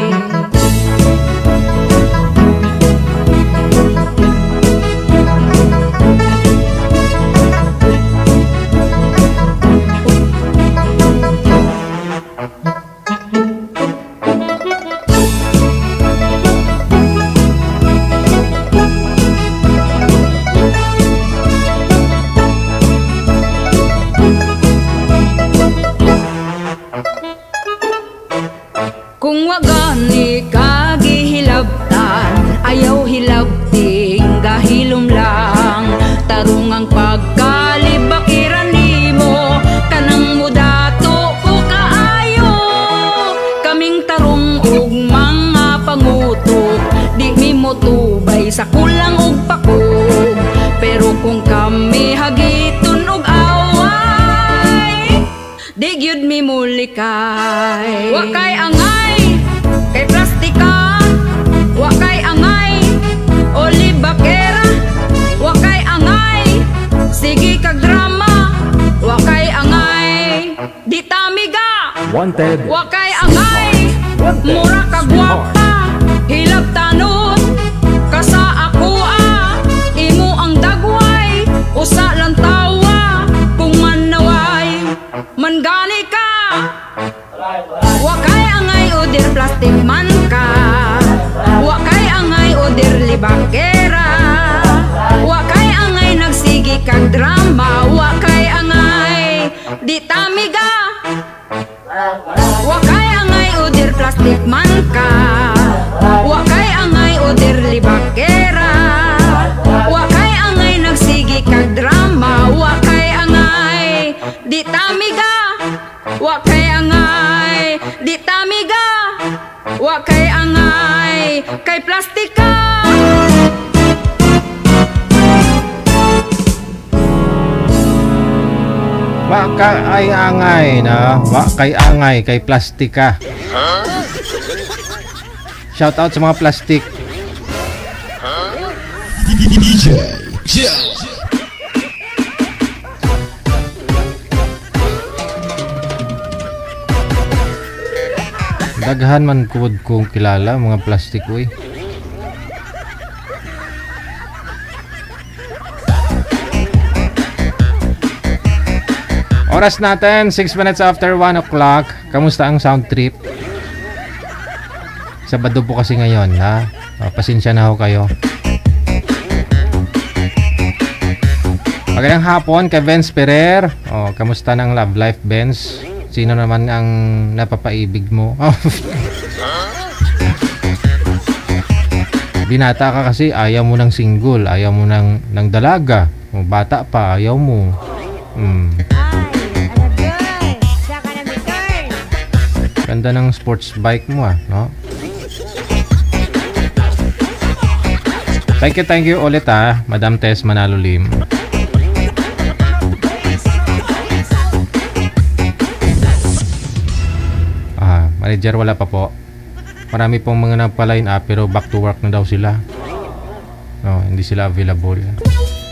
[SPEAKER 10] Kung wagani ka gihilabtan, ayaw hilabting dahilom lang. Tarong ang pagkalibakiran nimo. Kanang mudato ko kaayo. Kaming tarong ug mga pangutok. Di mi motubay sa kulang ug pakog. Pero kung kami hagiton ug away, di gyud mi mulikay. Wa kay angay, kay plastika. Wa kay angay, Olive Bakera. Wa kay angay, sige kag drama. Wa kay angay, di tamiga.
[SPEAKER 1] Wanted.
[SPEAKER 10] Wa kay angay, mura ka gwapa. Hilab tanon, kasa ako imo ang dagway. Usa lang tawa, kung manaway. Mangani ka, wa kay angay udir plastic man ka. Wa kay angay udir libakera. Wa kay angay nagsigi kag drama. Wa kay angay di tamiga. Wa kay angay udir plastic man ka. Wa kay angay udir libakera. Wa kay angay nagsigi kag drama. Wa kay angay di tamiga. Wa kay angay di tamiga. Wa kay angay kay plastika.
[SPEAKER 2] Wa kay angay na. Wa kay angay kay plastika. Shout out sa mga plastic. Daghan man kuwad kong kilala mga plastic uy. Oras natin 6 minutes after 1 o'clock. Kamusta ang sound trip? Sabado po kasi ngayon ha. Pasensya na ho kayo. Magandang hapon kay Vince Pereira. Kamusta ng love life, Vince? Sino naman ang napapaibig mo? Binata ka kasi, ayaw mo ng single, ayaw mo ng dalaga. Bata pa, ayaw mo. Ganda ng sports bike mo no? Thank you ulit Madam Tess Manalo Lim. Manager wala pa po. Marami pong mga nagpa-line up pero back to work na daw sila. No, hindi sila available.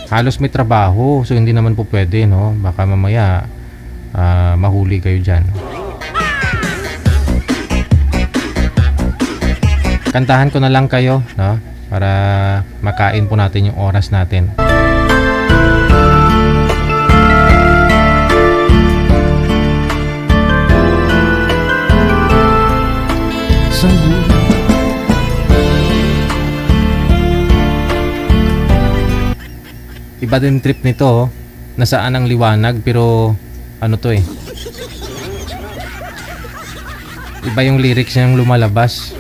[SPEAKER 2] Halos may trabaho so hindi naman po pwede no. Baka mamaya mahuli kayo diyan. kantahan ko na lang kayo, no? Para makain po natin yung oras natin. Iba din trip nito, nasaan ang liwanag, pero ano to eh, iba yung lyrics niyang lumalabas.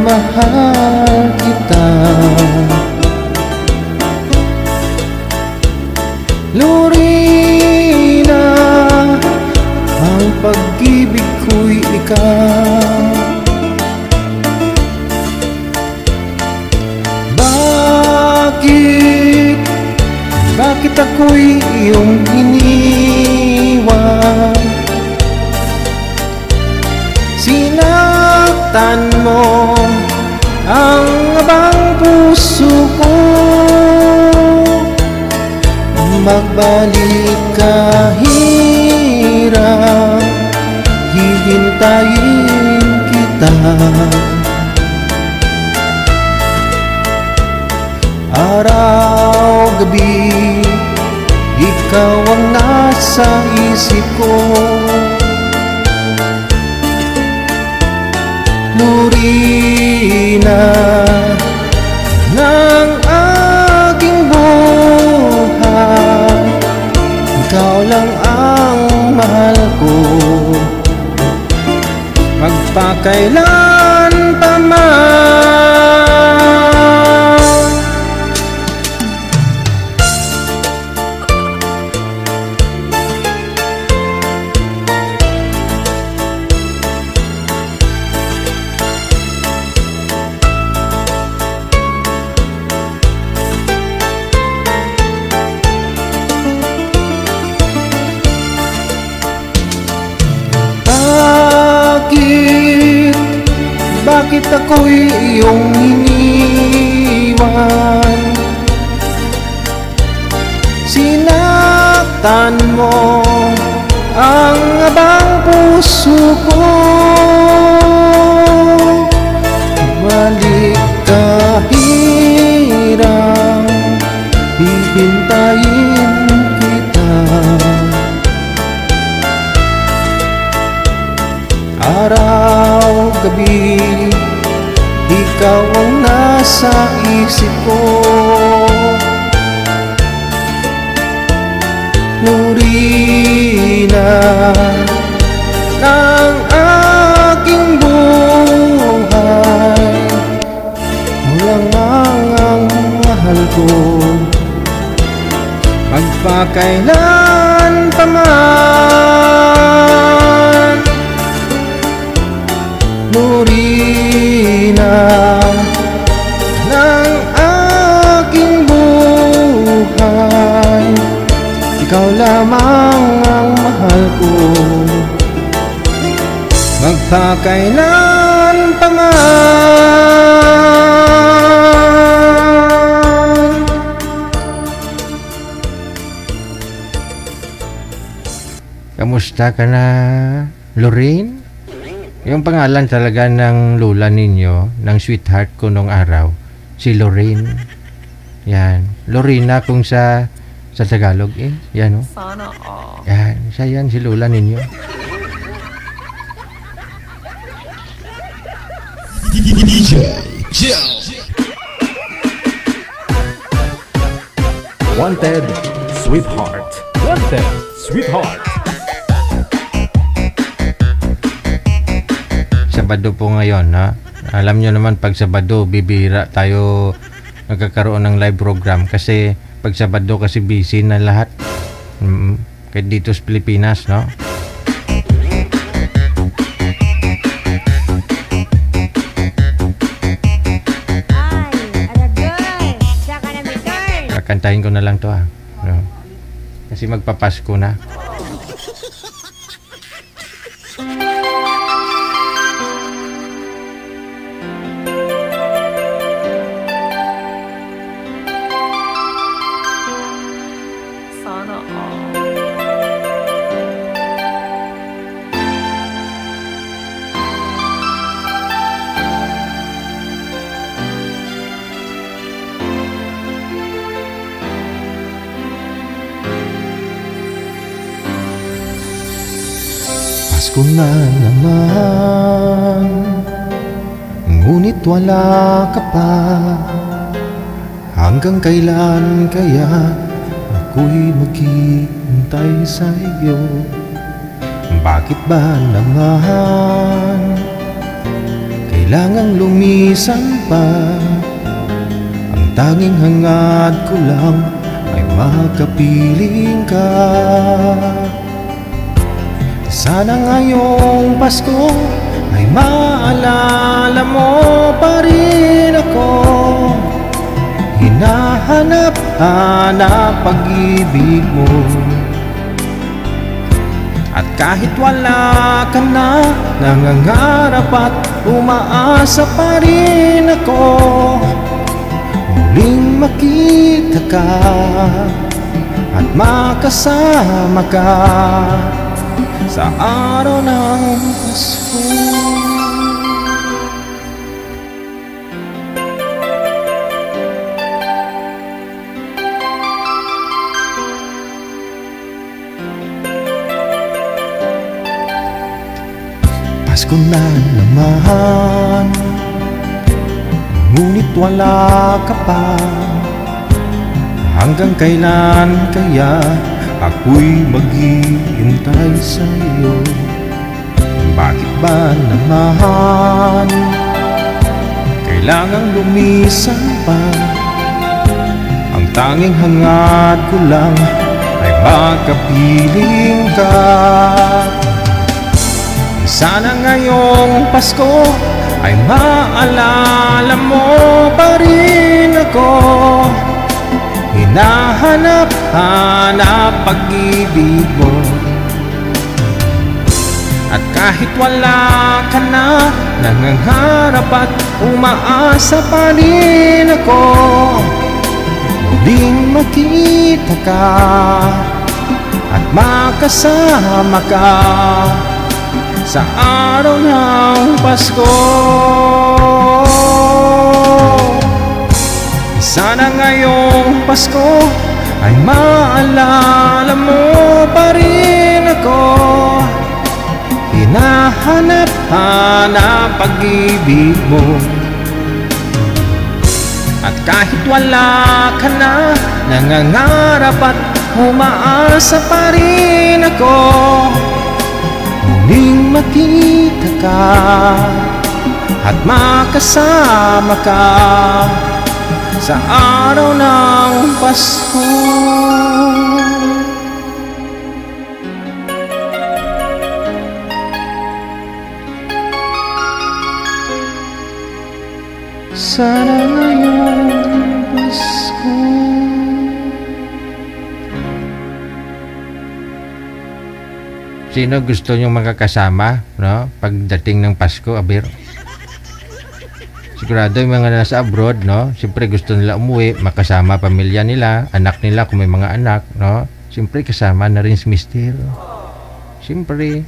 [SPEAKER 11] Mahal kita, Lorena, ang pag-ibig ko'y ikaw. Bakit ako'y iyong iniwan? Sinaktan mo ang abang puso ko. Magbalik ka, hirap, hihintayin kita. Araw, gabi, ikaw ang nasa isip ko. Lorena ng aking buhay, ikaw lang ang mahal ko. Magpakailan pa man. Bakit ako'y iyong iniwan? Sinaktan mo ang abang puso ko. Balik ka, hirap, hihintayin kita. Araw, gabi, ikaw ang nasa isip ko. Lorena ng aking buhay, walang ang mahal ko. Magpakailan pa man. Lorena ng aking buhay, ikaw lamang ang mahal ko. Magpakailan pa man. Kamusta ka na, Lorraine? Yung pangalan talaga ng lula ninyo, ng sweetheart ko nung araw, si Lorraine. Yan. Lorena kung sa Tagalog eh. Yan o.
[SPEAKER 12] Sana all.
[SPEAKER 2] Yan. Siya yan, si lula ninyo.
[SPEAKER 9] DJ Jill.
[SPEAKER 1] Wanted, sweetheart. Wanted, sweetheart.
[SPEAKER 2] Sabado po ngayon, ha? Alam nyo naman, pag Sabado, bibira tayo nagkakaroon ng live program. Kasi pag Sabado kasi busy na lahat. Kahit dito sa Pilipinas, no?
[SPEAKER 11] Kakantahin ko na lang to no? Kasi magpapasko na.
[SPEAKER 12] Sana all.
[SPEAKER 11] Pasko na naman, ngunit wala ka pa. Hanggang kailan kaya ako'y maghihintay sa iyo? Bakit ba naman kailangang lumisan pa? Ang tanging hangad ko lang ay makapiling ka. Sana ngayong Pasko ay maalala mo pa rin ako. Hinahanap-hanap pag-ibig mo. At kahit wala ka na, nangangarap at umaasa pa rin ako. Muling makita ka at makasama ka sa araw ng Pasko. Pasko na naman, ngunit wala ka pa. Hanggang kailan kaya ako'y maghihintay sa iyo? Bakit ba naman kailangang lumisan pa? Ang tanging hangad ko lang ay makapiling ka. Sana ngayong Pasko ay maalala mo pa rin ako. Hinahanap-hanap pag-ibig mo. At kahit wala ka na, nangangarap at umaasa pa rin ako. Muling makita ka at makasama ka sa araw ng Pasko. Sana ngayong Pasko ay maalala mo pa rin ako. Hinahanap-hanap pag-ibig mo. At kahit wala ka na, nangangarap at umaasa pa rin ako. Muling makita ka at makasama ka sa araw ng Pasko. Sana ngayong Pasko. Sino gusto niyong makakasama, no? Pagdating ng Pasko, abir? Sigurado yung mga nasa abroad, no? Siyempre gusto nila umuwi, makasama pamilya nila, anak nila kung may mga anak, no? Siyempre kasama na rin si Mister. Siyempre.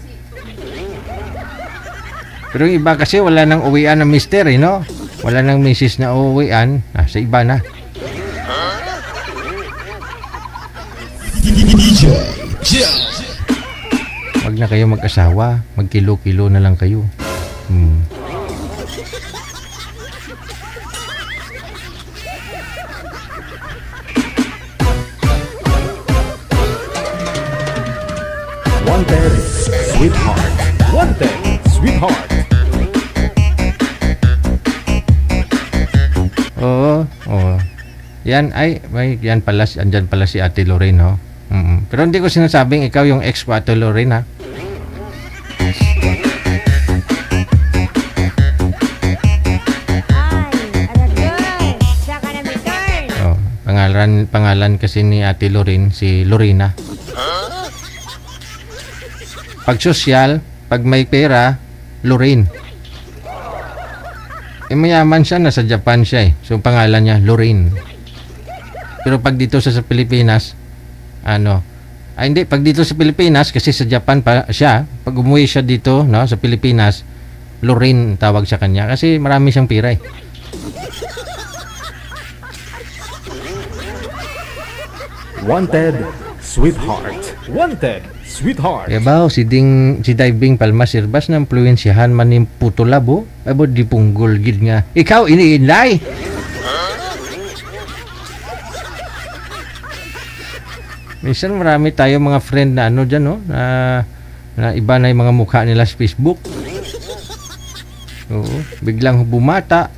[SPEAKER 11] Pero yung iba kasi wala nang uwian ng Mister, no? Wala nang misis na uwian, sa iba na. Wag na kayo mag-asawa, magkilo-kilo na lang kayo.
[SPEAKER 1] Wanted, sweetheart. Wanted, sweetheart.
[SPEAKER 11] Oo. Yan pala, andyan pala si Ate Lorraine, ho. Pero hindi ko sinasabing ikaw yung ex ko, Ate Lorraine, ha. pangalan kasi ni Ate Lorraine, si Lorena. Pag sosyal, pag may pera, Lorraine. Mayaman siya, nasa Japan siya eh. So pangalan niya, Lorraine. Pero pag dito sa Pilipinas, hindi, pag dito sa Pilipinas, kasi sa Japan pa siya, pag umuwi siya dito, no, sa Pilipinas, Lorraine tawag sa kanya kasi marami siyang pira eh.
[SPEAKER 1] Wanted, sweetheart. Wanted, sweetheart.
[SPEAKER 11] Yabaw, si Diving Palma Sirbas na impluensyahan man yung puto labo. Abo, di punggol gid nga. Ikaw, iniinday! Minsan marami tayo mga friend na dyan, no? Na iba na yung mga mukha nila sa Facebook. Oo, biglang bumata.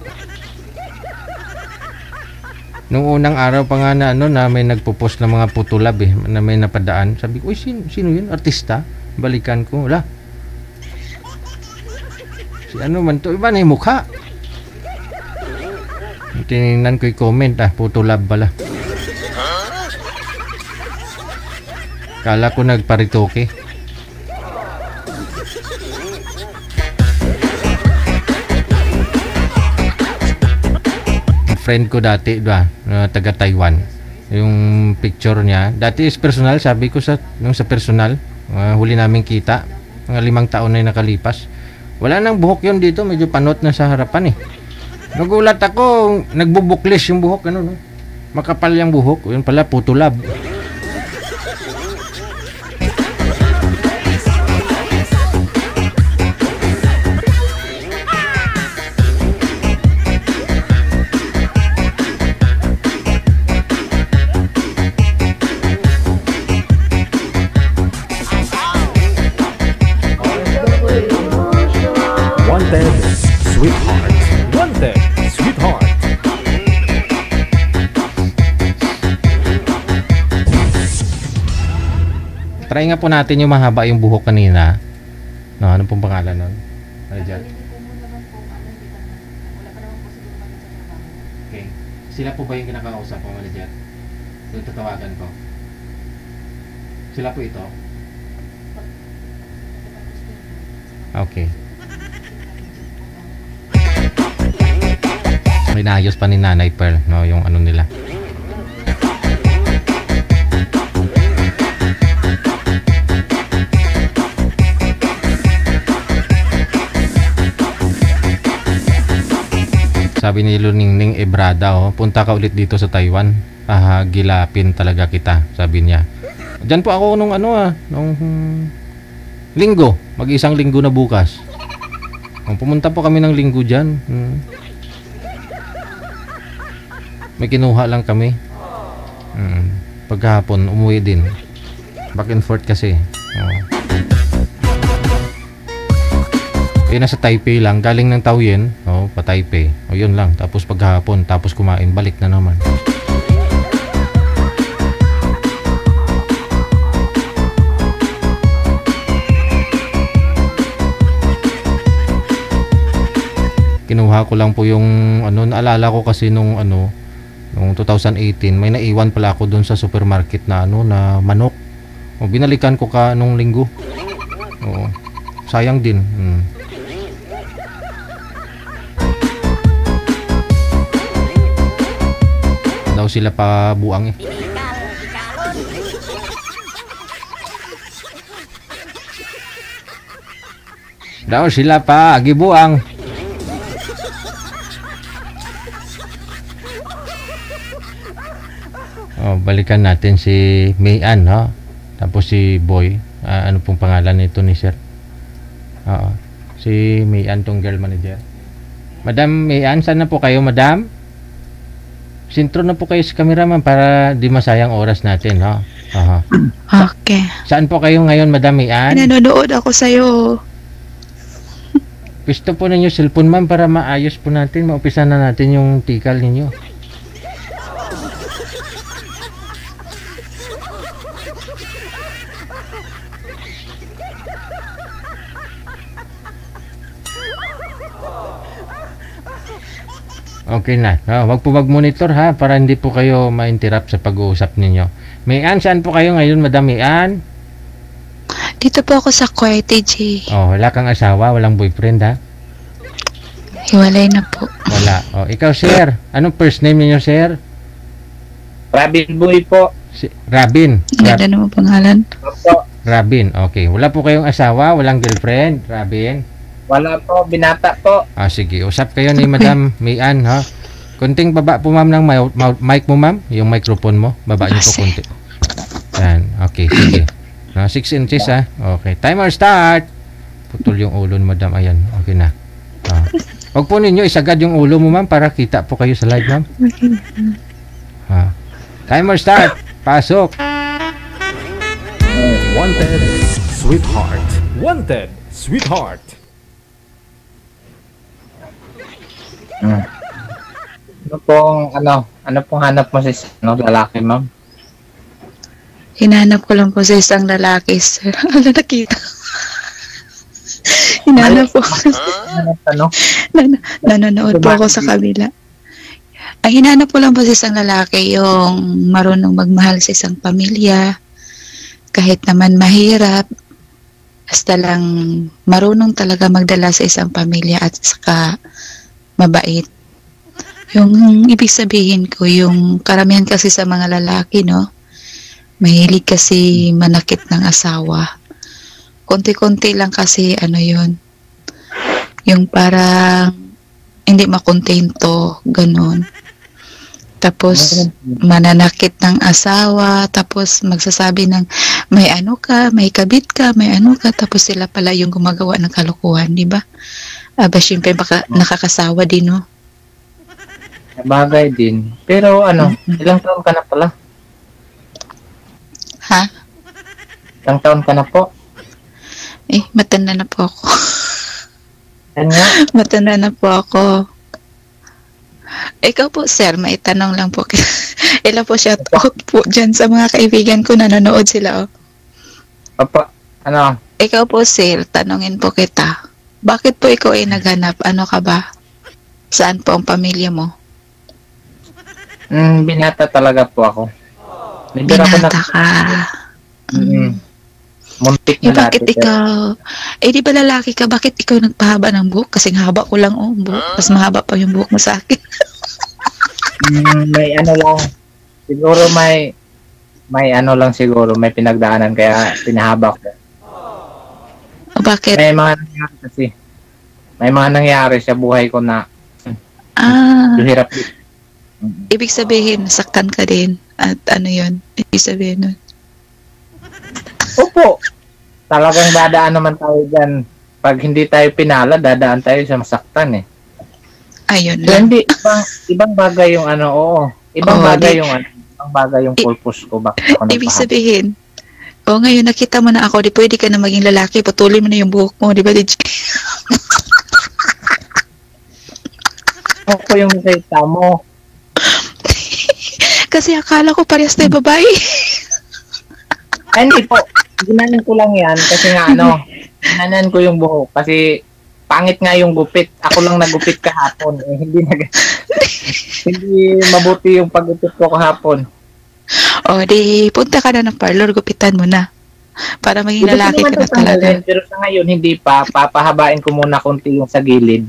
[SPEAKER 11] Nung unang araw pa nga na may nagpo-post ng mga putulab na may napadaan. Sabi ko, uy, sino yun? Artista? Balikan ko. Wala. Si man to? Iba na yung mukha. Tinignan ko yung comment, putulab pala. Kala ko nagparitoke. Friend ko dati, taga Taiwan. Yung picture niya. Dati is personal, sabi ko sa personal. Huli namin kita. Mga 5 taon na yung nakalipas. Wala nang buhok yun dito. Medyo panot na sa harapan eh. Nagulat ako, nagbubuklis yung buhok. No? Makapal yung buhok. Yun pala, putulab.
[SPEAKER 1] Wanted, sweetheart. Wanted, sweetheart.
[SPEAKER 11] Try nga po natin yung mahaba yung buhok kanina. No, ano pong pangalan nun? Okay. Sila po ba yung kinakausap ko, manager? Yung tatawagan ko. Sila po ito? Okay. May naayos pa ni Nanay Pearl, no, yung ano nila. Sabi ni Luningning Ebrada, punta ka ulit dito sa Taiwan. Gilapin talaga kita, sabi niya. Diyan po ako nung linggo, mag-isang linggo na bukas. Pumunta po kami ng linggo diyan. May kinuha lang kami. Pagkahapon umuwi din. Back and forth kasi. Nasa Taipei lang, galing ng Taoyuan, pa Taipei. Yun lang, tapos paghapon, tapos kumain, balik na naman. Kinuha ko lang po yung naalala ko kasi nung 2018, may naiwan pala ako doon sa supermarket na na manok. Binalikan ko nung linggo. Sayang din. Daw sila pa buang eh. Daw sila pa gibuang. Balikan natin si Mayan, tapos si Boy. Ano pong pangalan nito ni Sir? Si Mayan, tong girl manager. Madam Mayan, saan na po kayo, madam? Sintro na po kayo sa cameraman para di masayang oras natin,
[SPEAKER 13] Okay.
[SPEAKER 11] Saan po kayo ngayon, Madam Mayan?
[SPEAKER 13] Nanonood ako sa'yo.
[SPEAKER 11] Gusto po ninyo cellphone, ma'am, para maayos po natin. Maumpisa na natin yung tikal ninyo. Okay na. Wag po mag-monitor ha, para hindi po kayo ma-interrupt sa pag-uusap ninyo. Mayan, saan po kayo ngayon, Madam Mayan?
[SPEAKER 13] Dito po ako sa Kuwaiti, J.
[SPEAKER 11] Wala kang asawa, walang boyfriend ha?
[SPEAKER 13] Hiwalay na po.
[SPEAKER 11] Wala. Ikaw, sir. Anong first name niyo, sir?
[SPEAKER 14] Rabin Boy po.
[SPEAKER 11] Rabin.
[SPEAKER 13] Ganda naman pangalan.
[SPEAKER 14] Opo.
[SPEAKER 11] Rabin. Okay. Wala po kayong asawa, walang girlfriend, Rabin?
[SPEAKER 14] Wala po, binata po.
[SPEAKER 11] Sige. Usap kayo ni Madam Mayan, ha? Kunting baba po, ma'am, ng mic mo, ma'am. Yung microphone mo. Baba niyo po kunti. Yan. Okay. Sige. 6 inches, ha? Okay. Timer start. Putol yung ulo ni Madam. Ayan. Okay na. Huwag po ninyo isagad yung ulo mo, ma'am, para kita po kayo sa live, ma'am. Timer start. Pasok.
[SPEAKER 1] Wanted, sweetheart. Wanted, sweetheart.
[SPEAKER 14] Ano pong hanap mo sa lalaki, ma'am?
[SPEAKER 13] Hinahanap ko lang po sa isang lalaki, sir. Ala, nakita. Hinahanap po. Nanonood po ako sa kabila. Ang hinahanap ko lang po sa isang lalaki, yung marunong magmahal sa isang pamilya, kahit naman mahirap, basta lang marunong talaga magdala sa isang pamilya at saka mabait. Yung ibig sabihin ko, yung karamihan kasi sa mga lalaki, no, mahilig kasi manakit ng asawa. Konti-konti lang kasi yun, yung parang hindi makontento, ganun. Tapos mananakit ng asawa, tapos magsasabi ng may ano ka, may kabit ka, may ano ka, tapos sila pala yung gumagawa ng kalokohan, di ba? Siyempre baka nakakasawa din, no?
[SPEAKER 14] Bagay din. Pero ilang taon ka na pala?
[SPEAKER 13] Ha?
[SPEAKER 14] Ilang taon ka na po?
[SPEAKER 13] Matanda na po ako.
[SPEAKER 14] Ano nga?
[SPEAKER 13] Matanda na po ako. Ikaw po, sir, may tanong lang po. Ilan po shout out po dyan sa mga kaibigan ko, nanonood sila,
[SPEAKER 14] Papa,
[SPEAKER 13] Ikaw po, sir, tanongin po kita. Bakit po ikaw ay naghanap? Ano ka ba? Saan po ang pamilya mo?
[SPEAKER 14] Binata talaga po ako.
[SPEAKER 13] Binata ka.
[SPEAKER 14] Muntik na
[SPEAKER 13] bakit ikaw? Di ba lalaki ka? Bakit ikaw nagpahaba ng buhok? Kasing haba ko lang, buhok. Mas mahaba pa yung buhok mo sa akin.
[SPEAKER 14] May lang. Siguro may lang siguro. May pinagdaanan kaya pinahaba ko.
[SPEAKER 13] Bakit?
[SPEAKER 14] May mga nangyari kasi. May mga nangyari sa buhay ko na hirap.
[SPEAKER 13] Ibig sabihin, saktan ka din. At yun? Ibig sabihin nun?
[SPEAKER 14] Opo. Talagang dadaan naman tayo dyan. Pag hindi tayo pinala, dadaan tayo sa masaktan
[SPEAKER 13] Ayun
[SPEAKER 14] so,
[SPEAKER 13] lang.
[SPEAKER 14] Hindi, ibang bagay yung Ibang bagay yung purpose ko. Bakit ako
[SPEAKER 13] ibig sabihin, ngayon nakita mo na ako, di pwede ka na maging lalaki, patuloy mo na yung buhok mo, di ba, DJ?
[SPEAKER 14] Ako yung nakita mo.
[SPEAKER 13] Kasi akala ko parehas tayo babae.
[SPEAKER 14] Hindi po. Ginanan ko lang yan kasi nga ginanan ko yung buhok kasi pangit nga yung gupit. Ako lang nagupit kahapon. Hindi mabuti yung paggupit ko kahapon.
[SPEAKER 13] Di punta ka na ng parlor, gupitan mo na. Para maging lalaki ka na talaga.
[SPEAKER 14] Pero sa ngayon, hindi pa. Papahabain ko muna konti yung sa gilid.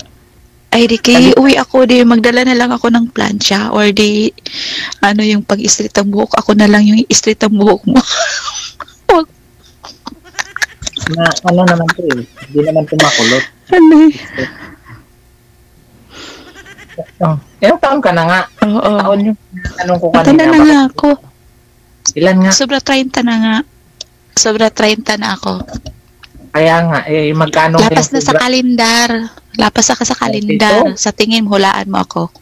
[SPEAKER 13] Di uwi ako, magdala na lang ako ng plancha or yung pag-istrit ang buhok. Ako na lang yung istrit ang buhok mo.
[SPEAKER 14] Naman to Hindi naman tumakulot. Ilang taon ka na nga?
[SPEAKER 13] Oo.
[SPEAKER 14] Taon yung tanong ko kanina.
[SPEAKER 13] Matanda na nga ako.
[SPEAKER 14] Ilan nga?
[SPEAKER 13] Sobra 30 na nga. Sobra 30 na ako.
[SPEAKER 14] Kaya nga, magkano?
[SPEAKER 13] Lapas na sa kalendar. Lapas ka sa kalendar. Sa tingin, hulaan mo ako.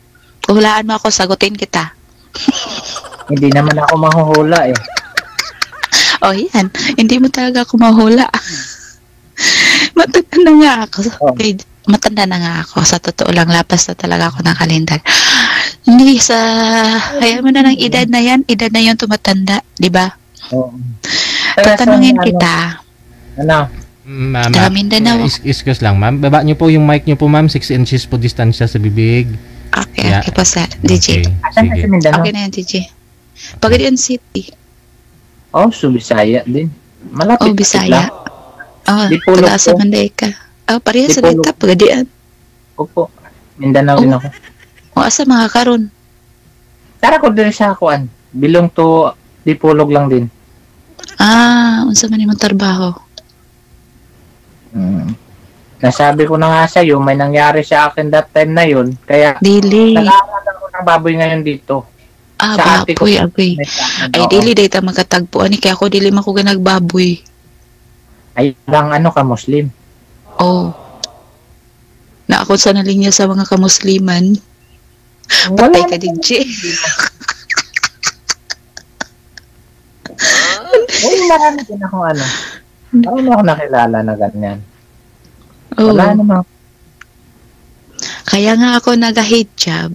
[SPEAKER 13] Hulaan mo ako, sagutin kita.
[SPEAKER 14] Hindi naman ako mahuhula
[SPEAKER 13] yan. Hindi mo talaga ako mahula. Matanda na nga ako. Matanda na nga ako. Sa totoo lang, lapas na talaga ako ng kalendar. Hindi hayaan mo na ng edad na yan. Edad na yun tumatanda. Di ba?
[SPEAKER 14] Oo.
[SPEAKER 13] Tatanungin kita.
[SPEAKER 11] Ma'am, excuse lang, ma'am. Baba niyo po yung mic niyo po, ma'am. 6 inches po distansya sa bibig.
[SPEAKER 13] Okay,
[SPEAKER 2] Yeah.
[SPEAKER 13] okay po sa DJ.
[SPEAKER 14] Asan ka sa Mindanao?
[SPEAKER 13] Okay na yan, DJ. Pagadian City.
[SPEAKER 14] Oh, so Bisaya din. Malapit.
[SPEAKER 13] Oh, Bisaya. Oh,
[SPEAKER 14] Dipolog
[SPEAKER 13] taga sa
[SPEAKER 14] po.
[SPEAKER 13] Mandayka. Oh, pareha sa
[SPEAKER 14] Dipolog.
[SPEAKER 13] dita, Pagadian.
[SPEAKER 14] Opo. Mindanao din ako.
[SPEAKER 13] O, asa mga karon?
[SPEAKER 14] Tara ko din sa kuan. Bilong to Dipolog lang din.
[SPEAKER 13] Unsa man imong trabaho?
[SPEAKER 14] Nasabi ko na nga sa'yo, may nangyari sa akin that time na yun. Kaya,
[SPEAKER 13] Dili.
[SPEAKER 14] nag-aaral ako ng baboy ngayon dito. Sa ate ko.
[SPEAKER 13] Baboy, agay. Ay, dili, dahil ta magkatagpuan ni, kaya ako dili man ko ganagbaboy.
[SPEAKER 14] Ay, lang ano ka, Muslim?
[SPEAKER 13] Oh. Na ako sa nalinya sa mga kamusliman.
[SPEAKER 14] Wala
[SPEAKER 13] Patay ka, DJ.
[SPEAKER 14] Uy, marami din akong ano. Marami ako nakilala na ganyan.
[SPEAKER 13] Oh.
[SPEAKER 14] Wala naman.
[SPEAKER 13] Kaya nga ako nag-hijab.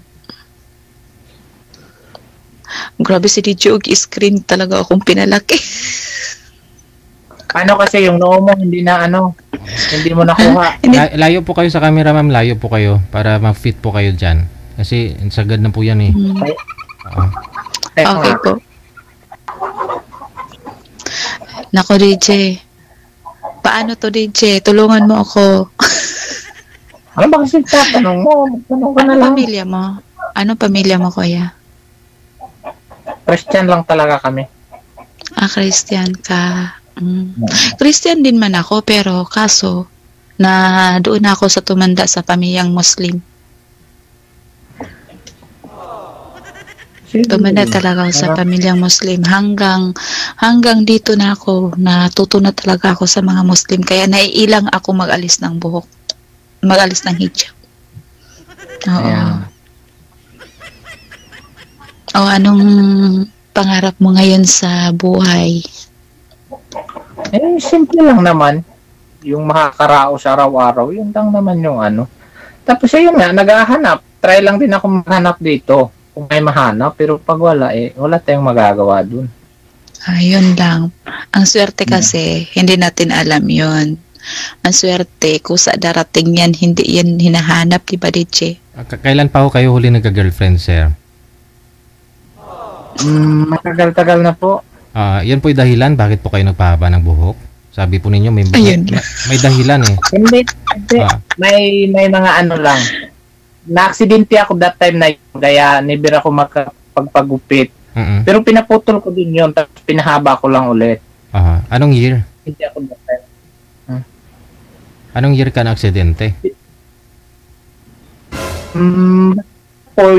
[SPEAKER 13] Grabe si DJ og screen talaga akong pinalaki.
[SPEAKER 14] Ano kasi yung noo mo hindi na ano, hindi mo nakuha.
[SPEAKER 2] Layo po kayo sa camera, ma'am. Layo po kayo para ma-fit po kayo dyan. Kasi sagad na po yan eh.
[SPEAKER 13] Okay po. Nako, DJ. Paano to, DJ? Tulungan mo ako.
[SPEAKER 14] Ano ba kasi tatanong mo? Tanong ka na
[SPEAKER 13] Ano
[SPEAKER 14] lang.
[SPEAKER 13] pamilya mo? Ano pamilya mo, kuya?
[SPEAKER 14] Christian lang talaga kami.
[SPEAKER 13] Christian ka. Christian din man ako, pero kaso, na doon ako sa tumanda sa pamilyang Muslim. Tumanda talaga ako sa pamilyang Muslim. Hanggang dito na ako, natuto na talaga ako sa mga Muslim. Kaya naiilang ako mag-alis ng buhok. Mag-alis ng hijab. Oo. O, anong pangarap mo ngayon sa buhay?
[SPEAKER 14] Eh, simple lang naman. Yung makakaraos araw-araw, yun lang naman yung ano. Tapos ayun nga, naghahanap. Try lang din ako maghanap dito. Kung may mahanap, pero pag wala, wala tayong magagawa dun.
[SPEAKER 13] Ayun lang. Ang swerte kasi, hindi natin alam yun. Ang swerte, kusa darating yan, hindi yan hinahanap, di ba, DJ?
[SPEAKER 2] Kailan pa ho kayo huli nagka-girlfriend, sir?
[SPEAKER 14] Matagal-tagal na po.
[SPEAKER 2] Yan po yung dahilan bakit po kayo nagpahaba ng buhok? Sabi po ninyo, may dahilan eh.
[SPEAKER 14] Hindi. May mga ano lang. Na-aksidente ako that time na yun, kaya never ako makapagpagupit. Pero pinaputol ko din yun, tapos pinahaba ko lang ulit.
[SPEAKER 2] Anong year?
[SPEAKER 14] Hindi ako that time.
[SPEAKER 2] Anong year ka na aksidente?
[SPEAKER 14] 4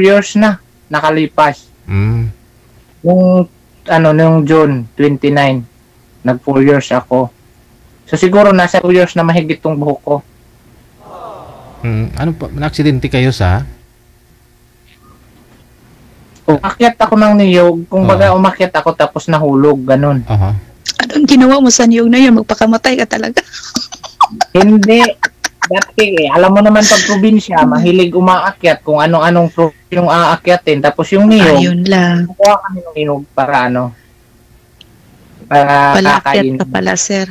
[SPEAKER 14] years na nakalipas. Nung June 29, nag 4 years ako. So siguro nasa 2 years na mahigit tong buhok ko.
[SPEAKER 2] Ano po, na-aksidente kayo sa?
[SPEAKER 14] Umakyat ako ng niyog, kung baga umakyat ako tapos nahulog, ganun.
[SPEAKER 13] Anong ginawa mo sa niyog na yun? Magpakamatay ka talaga.
[SPEAKER 14] Hindi. Dati alam mo naman pag probinsya, mahilig umaakyat kung anong-anong yung aakyatin. Tapos yung niyog,
[SPEAKER 13] ayun lang.
[SPEAKER 14] Kuha kami ng niyog para ano? Para
[SPEAKER 13] palaakyat ka pala, sir.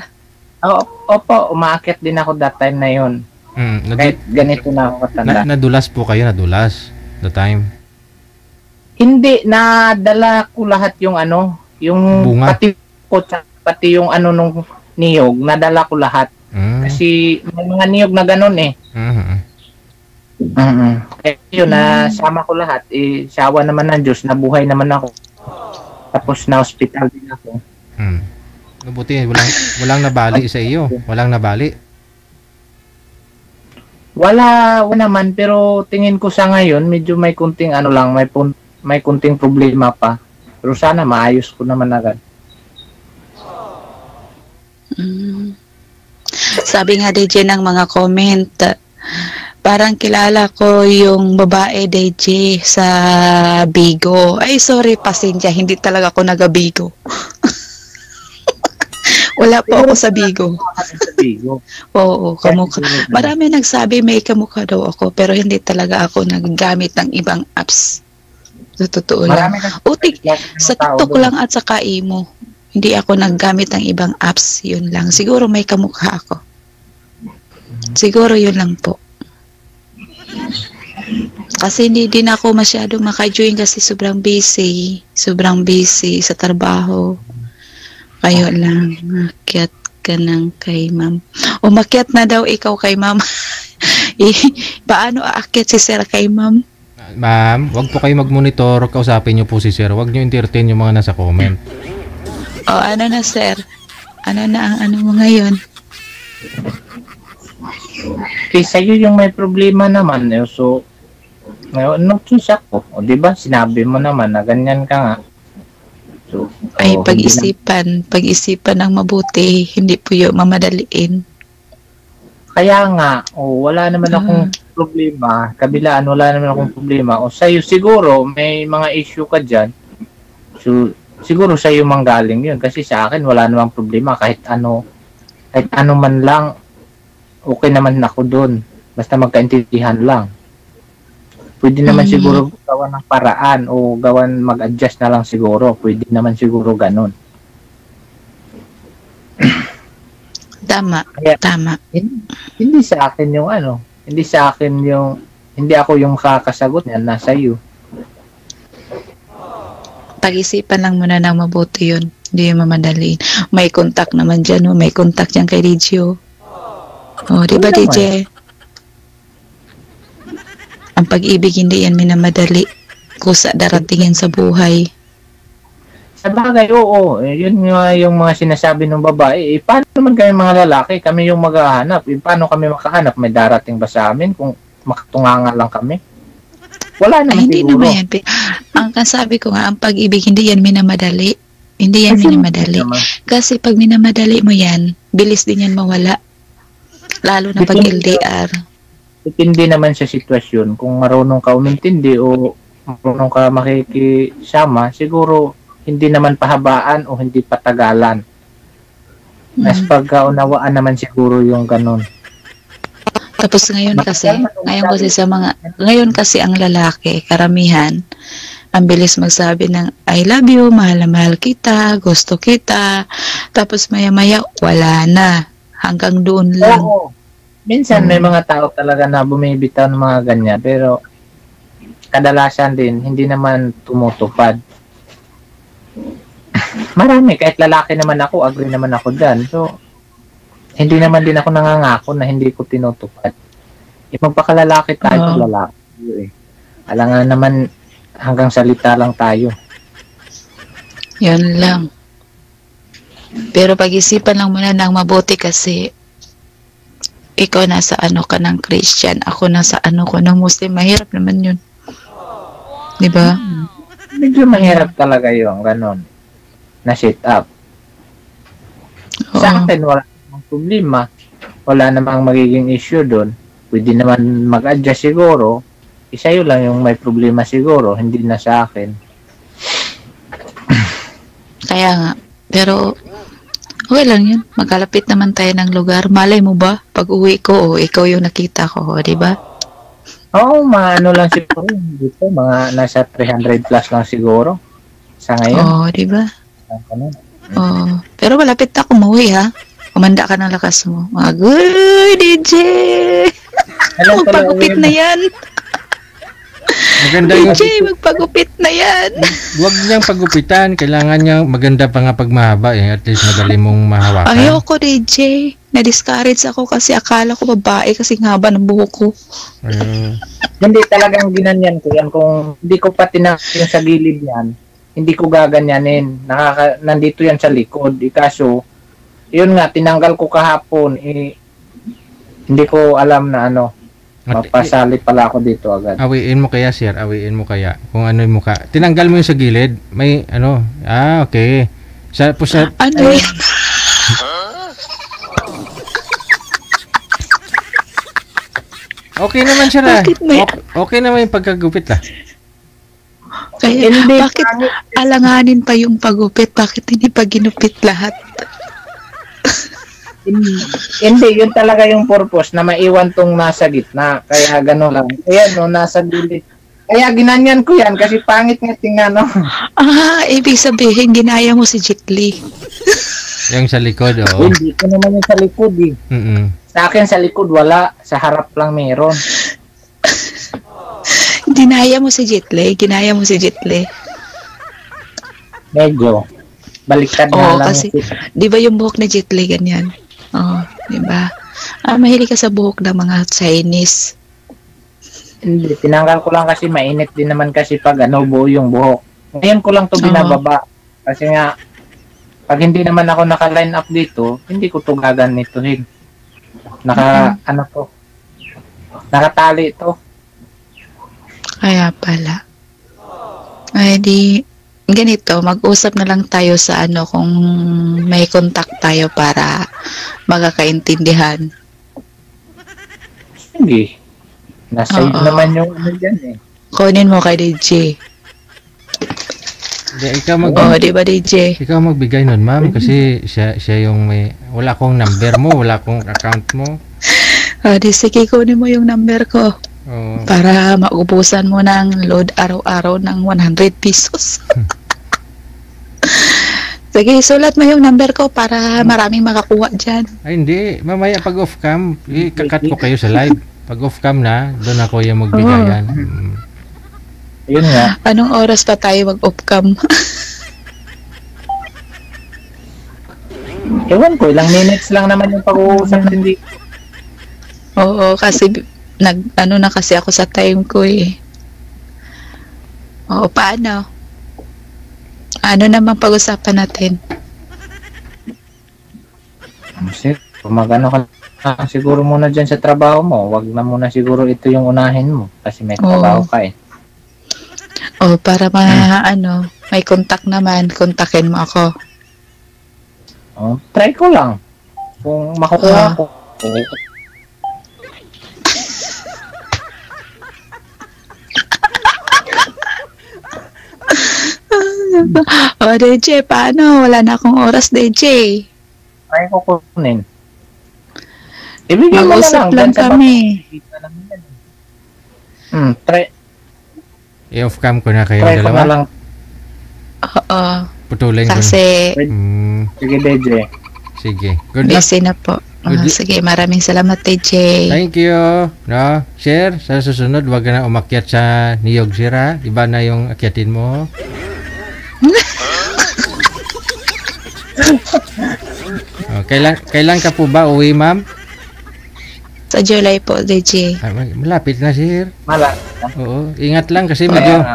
[SPEAKER 14] Opo, umaakyat din ako that time na yun. Kahit ganito na ako katanda.
[SPEAKER 2] Nadulas po kayo, nadulas the time?
[SPEAKER 14] Hindi, nadala ko lahat yung ano, yung
[SPEAKER 2] bunga.
[SPEAKER 14] pati yung ano nung niyog, nadala ko lahat. Kasi may mga niyog na ganun eh. Kaya yun, nasama ko lahat. Sawa naman ng Diyos, nabuhay naman ako. Tapos na hospital din ako.
[SPEAKER 2] Mabuti, walang nabali sa iyo. Walang nabali.
[SPEAKER 14] Wala naman, pero tingin ko sa ngayon, medyo may kunting ano lang, may kunting problema pa. Pero sana maayos ko naman agad.
[SPEAKER 13] Sabi nga DJ ng mga comment, parang kilala ko yung babae DJ sa Bigo. Ay sorry, pasensya, hindi talaga ako naga-Bigo. Wala po ako sa Bigo. Oo, kamukha. Marami nagsabi may kamukha daw ako, pero hindi talaga ako naggamit ng ibang apps. Sa totoo lang. Utik, sa TikTok lang at sa Imo. Hindi ako naggamit ng ibang apps, yun lang. Siguro may kamukha ako. Siguro yun lang po. Kasi hindi din ako masyadong maka-join kasi sobrang busy. Sobrang busy sa trabaho. Kayo lang, makiat ka ng kay ma'am. O makiat na daw ikaw kay ma'am. Paano aakyat si sir kay ma'am?
[SPEAKER 2] Ma'am, wag po kayo mag-monitor. Kausapin niyo po si sir. Wag niyo entertain yung mga nasa comment.
[SPEAKER 13] O ano na sir? Ano na ang ano mo ngayon?
[SPEAKER 14] Kasi sa'yo yung may problema naman. So, ngayon, notice ako. O, diba? Sinabi mo naman na ganyan ka nga. So,
[SPEAKER 13] ay, pag-isipan ng mabuti. Hindi po yung mamadaliin.
[SPEAKER 14] Kaya nga, wala naman akong problema. Kabilaan, wala naman akong problema. O, sa'yo siguro, may mga issue ka dyan. So, siguro sa'yo manggaling yun. Kasi sa akin, wala namang problema. Kahit ano man lang, okay naman ako doon. Basta magkaintindihan lang. Pwede naman siguro gawan ng paraan o gawan mag-adjust na lang siguro. Pwede naman siguro ganun.
[SPEAKER 13] Tama.
[SPEAKER 14] Hindi sa akin yung hindi ako yung kakasagot niyan, nasa iyo.
[SPEAKER 13] Pag-isipan lang muna ng mabuti yun. Hindi yung mamadaliin. May contact naman dyan. May contact dyan kay Regio. Di ba DJ? Ang pag-ibig hindi yan minamadali. Kusa daratingin sa buhay.
[SPEAKER 14] Sa bagay, oo. Yun nga yung mga sinasabi ng babae. Paano naman kami mga lalaki? Kami yung maghahanap. Paano kami makahanap? May darating ba sa amin kung makatunganga lang kami? Wala naman
[SPEAKER 13] hindi
[SPEAKER 14] siguro.
[SPEAKER 13] Naman yan. Ang kasabi ko nga, ang pag-ibig hindi yan minamadali. Hindi yan minamadali. Kasi pag minamadali mo yan, bilis din yan mawala. Lalo na pag LDR.
[SPEAKER 14] Depende naman sa sitwasyon. Kung marunong ka umintindi o marunong ka makikisama, siguro hindi naman pahabaan o hindi patagalan. Mas pagkaunawaan naman siguro yung ganun.
[SPEAKER 13] Tapos ngayon kasi ang lalaki, karamihan, ang bilis magsabi ng I love you, mahal na mahal kita, gusto kita, tapos maya-maya wala na. Hanggang doon lang.
[SPEAKER 14] Oo. Minsan may mga tao talaga na bumibitaw ng mga ganyan, pero kadalasan din hindi naman tumutupad. Marami, kahit lalaki naman ako, agree naman ako dyan. So, hindi naman din ako nangangako na hindi ko tinutupad. Magpakalalaki tayo, lalaki. Alangan naman hanggang salita lang tayo.
[SPEAKER 13] Yan lang. Pero pag-isipan lang muna ng mabuti kasi ikaw nasa ano ka ng Christian, ako nasa ano ko ng Muslim. Mahirap naman yun. Diba?
[SPEAKER 14] Medyo mahirap talaga yung ganon na sit up. Sa akin, wala namang problema. Wala namang magiging issue doon. Pwede naman mag-adjust siguro. Sa'yo lang yung may problema siguro, hindi na sa akin.
[SPEAKER 13] Kaya nga. Pero okay lang yun. Magkalapit naman tayo ng lugar. Malay mo ba? Pag uwi ko, ikaw yung nakita ko, di ba?
[SPEAKER 14] Oo, ano lang siguro. Dito, mga nasa 300 plus lang siguro. Sa ngayon.
[SPEAKER 13] Oo, di ba? Oo. Pero malapit na umuwi, ha? Kumanda ka ng lakas mo. Mag-uy, DJ! Magpagupit na yan.
[SPEAKER 2] Maganda yung
[SPEAKER 13] DJ, magpagupit na yan.
[SPEAKER 2] Huwag niyang pagupitan. Kailangan niya maganda pa nga pag mahaba. At least madali mong mahawakan.
[SPEAKER 13] Ayoko, DJ. Na-discourage ako kasi akala ko babae kasi haba ng buhok ko.
[SPEAKER 14] Hindi talagang ginanyan ko yan. Kung hindi ko pa tinanggal sa gilid yan, hindi ko gaganyanin. Nandito yan sa likod. Kaso, yun nga, tinanggal ko kahapon. Hindi ko alam na ano. Mapasali pala ako dito agad.
[SPEAKER 2] Awiin mo kaya, sir. Awiin mo kaya. Kung ano yung mukha. Tinanggal mo yung sa gilid. May ano. Okay.
[SPEAKER 13] Ano yan?
[SPEAKER 2] Okay naman siya na. Okay naman yung pagkagupit lah.
[SPEAKER 13] Kaya, bakit alanganin pa yung pagupit? Bakit hindi pa ginupit lahat?
[SPEAKER 14] Hindi, yun talaga yung purpose na maiwan tong nasa gitna. Kaya gano'n lang. Kaya no, nasa gilid. Kaya ginanyan ko yan kasi pangit nga tingnan, no?
[SPEAKER 13] Ibig sabihin, ginaya mo si Jet Li.
[SPEAKER 2] Yung sa likod, oo.
[SPEAKER 14] Hindi ko naman yung sa likod, eh. Sa akin sa likod, wala. Sa harap lang meron.
[SPEAKER 13] dinaya mo si Jitle? Ginaya mo si Jitle?
[SPEAKER 14] Medyo. Baliktad
[SPEAKER 13] Oo,
[SPEAKER 14] na lang.
[SPEAKER 13] kasi, di ba yung buhok na Jitle ganyan? Oo, di ba? Mahilig ka sa buhok ng mga Chinese.
[SPEAKER 14] Hindi, tinanggal ko lang kasi mainit din naman kasi pag buo yung buhok. Ngayon ko lang to binababa. Kasi nga, pag hindi naman ako naka-line up dito, hindi ko to gaganituhin. Nakatali to.
[SPEAKER 13] Kaya pala. Ay, di, ganito, mag-usap na lang tayo sa kung may contact tayo para magkakaintindihan.
[SPEAKER 14] Sige. Nasa iyo naman yung dyan eh.
[SPEAKER 13] Kunin mo kay DJ.
[SPEAKER 2] Ikaw
[SPEAKER 13] di ba DJ?
[SPEAKER 2] Ikaw magbigay nun, ma'am, kasi siya yung may, wala akong number mo, wala akong account mo.
[SPEAKER 13] Di sige, kunin mo yung number ko. Para maubusan mo ng load araw-araw ng 100 pesos. Sige, sulat mo yung number ko para maraming makakuha dyan.
[SPEAKER 2] Ay, hindi. Mamaya pag off-cam, ikakat ko kayo sa live. Pag off-cam na, doon ako yung magbigayan.
[SPEAKER 14] Yun nga.
[SPEAKER 13] Anong oras pa tayo mag-off-cam?
[SPEAKER 14] Ewan ko, ilang minutes lang naman yung pag-uusap natin dito.
[SPEAKER 13] Oo, kasi na kasi ako sa time ko eh. Oo, paano? Ano naman pag-usapan natin?
[SPEAKER 14] Magano ka siguro muna dyan sa trabaho mo. Wag na muna siguro ito yung unahin mo. Kasi may trabaho ka eh.
[SPEAKER 13] Para may contact naman, kontakin mo ako.
[SPEAKER 14] Try ko lang. Kung makukuha ko.
[SPEAKER 13] DJ, paano? Wala na akong oras, DJ.
[SPEAKER 14] Try ko kunin. Ibigay mo na
[SPEAKER 13] Mag-usap lang kami.
[SPEAKER 14] Try.
[SPEAKER 2] I-off-cam ko na kayo
[SPEAKER 14] Try
[SPEAKER 2] dalawa.
[SPEAKER 14] Ko na lang.
[SPEAKER 13] Oo.
[SPEAKER 2] Putulin ko.
[SPEAKER 13] Kasi,
[SPEAKER 14] sige, DJ.
[SPEAKER 2] Sige. Good luck.
[SPEAKER 13] Busy na po. Sige, maraming salamat, DJ.
[SPEAKER 2] Thank you. No, share. Sa susunod, wag ka na umakyat sa Niyog Sira. Iba na yung akyatin mo. Kailan ka po ba uwi, ma'am?
[SPEAKER 13] Sa July po, DJ.
[SPEAKER 2] Malapit na, sir.
[SPEAKER 14] Malapit na.
[SPEAKER 2] Oo. Ingat lang kasi medyo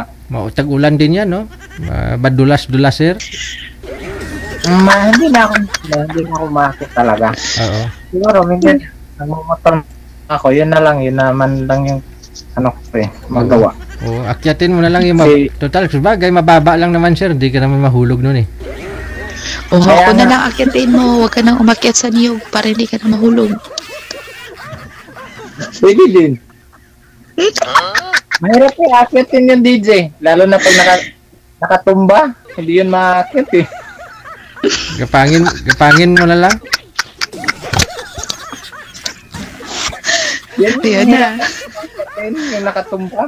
[SPEAKER 2] tag-ulan din yan, no? Badulas-dulas, sir.
[SPEAKER 14] Hindi na ako makakit talaga.
[SPEAKER 2] Oo.
[SPEAKER 14] Siguro, minsan, nagmumotor ako. Yun naman lang yung magawa.
[SPEAKER 2] Oo, akyatin mo na lang yung total. Sabagay, mababa lang naman, sir. Hindi ka naman mahulog nun eh.
[SPEAKER 13] Ako na lang akyatin mo. Huwag ka nang umakyat sa niyog para hindi ka na mahulog.
[SPEAKER 14] Pwede din. Mahirap akyatin yung DJ. Lalo na pag nakatumba. Hindi yun maakyat eh.
[SPEAKER 2] Gapangin mo na lang.
[SPEAKER 14] Yan na. Yung nakatumba.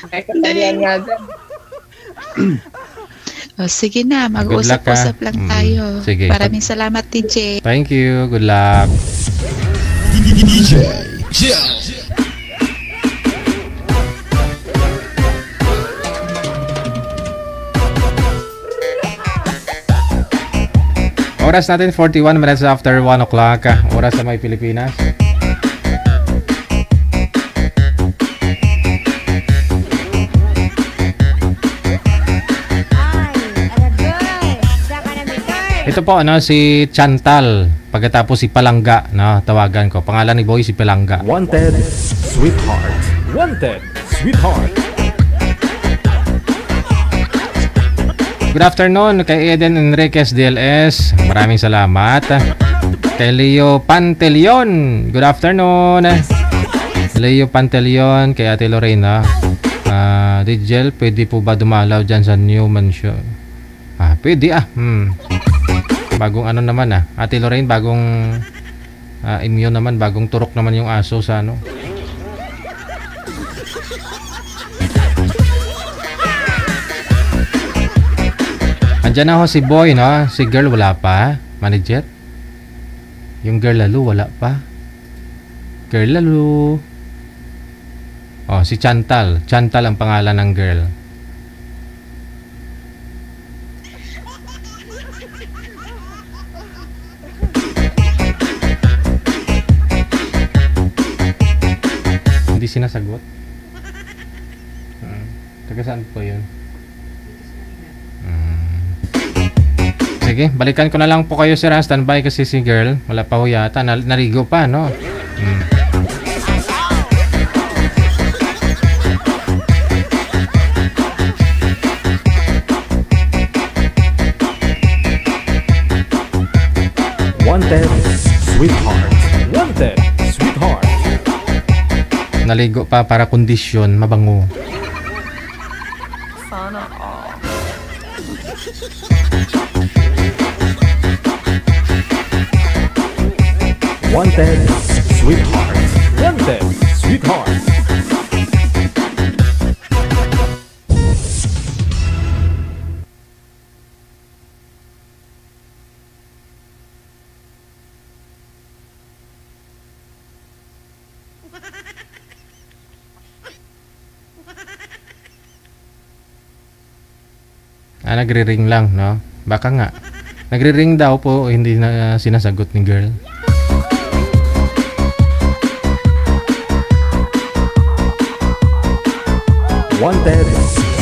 [SPEAKER 14] May katalian nga dyan.
[SPEAKER 13] Sige na, mag-usap-usap lang tayo.
[SPEAKER 2] Sige.
[SPEAKER 13] Maraming salamat, DJ.
[SPEAKER 2] Thank you. Good luck.
[SPEAKER 9] DJ Jill.
[SPEAKER 2] Oras natin 41 minutes after 1 o'clock. Oras sa may Pilipinas. Ito po si Chantal, pagkatapos si Palangga, tawagan ko. Pangalan ni Boy si Palangga.
[SPEAKER 1] Wanted, Sweetheart. Wanted, Sweetheart.
[SPEAKER 2] Good afternoon kay Eden Enriquez DLS. Maraming salamat. Kay Leo Pantelion. Good afternoon. Leo Pantelion, kay Ate Lorena. Digel, pwede po ba dumalaw dyan sa New Mansion? Pwede Bagong naman Ate Lorraine, bagong immune naman, bagong turok naman yung aso sa Andyan na si Boy, si girl wala pa, manager. Yung girl lalo wala pa. Girl Lalo. Oh, si Chantal. Chantal ang pangalan ng girl. Hindi sinasagot. Taga saan po yun? Sige, balikan ko na lang po kayo, sir. Standby kasi si girl. Wala pa ho yata. Narigo pa, no?
[SPEAKER 1] Wanted, sweetheart. Wanted, sweetheart.
[SPEAKER 2] Naligo pa para kondisyon, mabango.
[SPEAKER 12] Sana all.
[SPEAKER 1] Wanted, sweetheart. Wanted, sweetheart.
[SPEAKER 2] Nagre-ring lang, no? Baka nga. Nagre-ring daw po, hindi na sinasagot ni girl.
[SPEAKER 1] Wanted,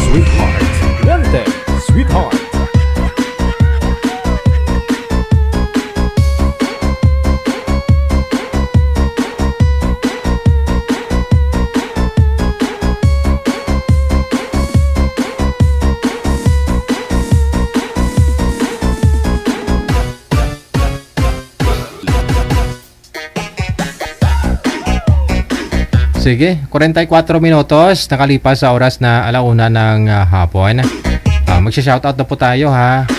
[SPEAKER 1] sweetheart. Wanted, sweetheart.
[SPEAKER 2] Sige, 44 minutos nakalipas sa oras na 1:00 ng hapon. Magsha-shoutout na po tayo, ha.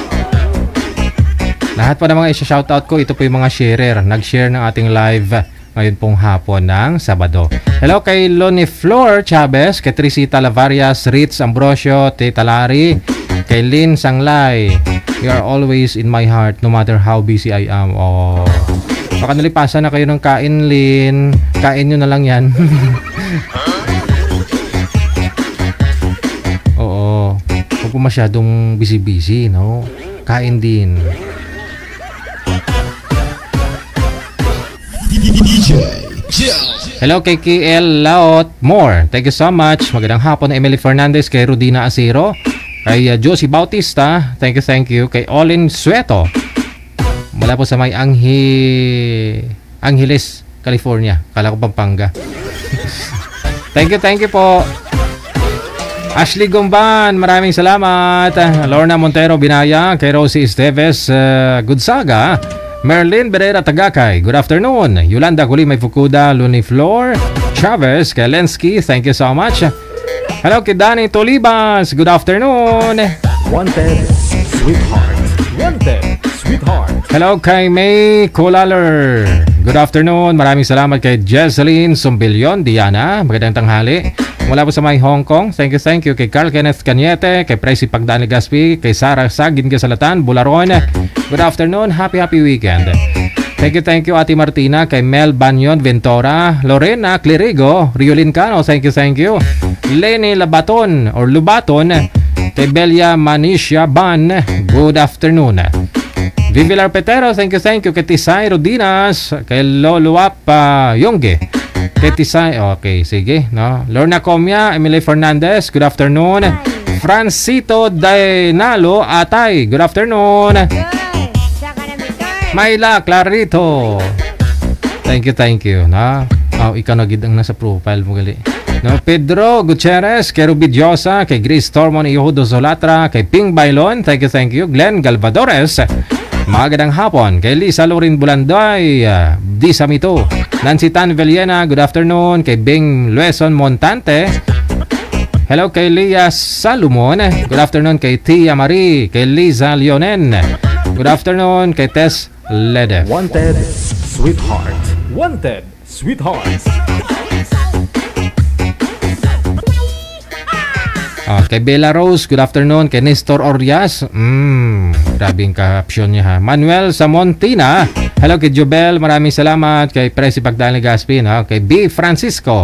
[SPEAKER 2] Lahat po ng mga i-shoutout ko, ito po yung mga sharer. Nag-share ng ating live ngayon pong hapon ng Sabado. Hello kay Loni Flor Chavez, kay Trisita Lavarias, Ritz Ambrosio, Tita Lari, kay Lynn Sanglay. You are always in my heart no matter how busy I am. Oh. Baka nalipasan na kayo ng kain, Lin. Kain nyo na lang yan. Oo. Huwag po masyadong busy-busy, no? Kain din. Hello kay KL Laot More. Thank you so much. Magandang hapon na Emily Fernandez, kay Rodina Acero, kay Josie Bautista. Thank you. Kay Olin Sueto. Mula po sa may Angeles, California. Kala ko Pampanga. Thank you po. Ashley Gomban, maraming salamat. Lorna Montero Binaya, kay Rosie Esteves Gunsaga, Merlin Berera Tagakay, good afternoon. Yolanda Kulimay Fukuda, Luni Flor Chavez, kay Lensky, thank you so much. Hello kay Danny Tolibas, good afternoon.
[SPEAKER 1] Wanted, sweetheart. Wanted, sweetheart.
[SPEAKER 2] Hello kay May Colaler, good afternoon. Maraming salamat kay Jesseline Sumbilyon Diana, magandang tanghali. Mula po sa may Hong Kong, thank you kay Carl Kenneth Cañete, kay Pricey Pagdani Gaspi, kay Sarah Sagin Gasalatan, Bularon, good afternoon, happy weekend. Thank you Ate Martina, kay Mel Banyon Ventura, Lorena Clerigo, Riolin Cano, thank you. Lenny Labaton or Lubaton, kay Belia Manisha Ban, good afternoon. Vivilar Petero, thank you kay Tisay Rodinas, kay Loluap Yongge, kay Tisay, okay, sige, no? Lorna Comia, Emily Fernandez, good afternoon. Francito Dainalo Atay, good afternoon. Mayla Clarito, thank you, no? Ikaw na gid ang nasa profile mo gali. No, Pedro Gutierrez, kay Ruby Diosa, kay Grace Tormon Iudo Solatra, kay Ping Bailon, thank you. Glenn Galvadores, magandang hapon. Kay Lisa Lorin Bulandoy, Di Samito, Nancy Tan Villena, good afternoon. Kay Bing Lueson Montante, hello kay Lia Salomon, good afternoon. Kay Tia Marie, kay Liza Leonen, good afternoon. Kay Tess Ledef.
[SPEAKER 1] Wanted, sweetheart. Wanted, sweetheart.
[SPEAKER 2] Kay Bella Rose, good afternoon. Kay Nestor Orias, grabe yung caption niya, ha. Manuel Samontina, Hello kay Jobel, maraming salamat. Kay Presi Pagdaan Legaspi, no? Kay B. Francisco.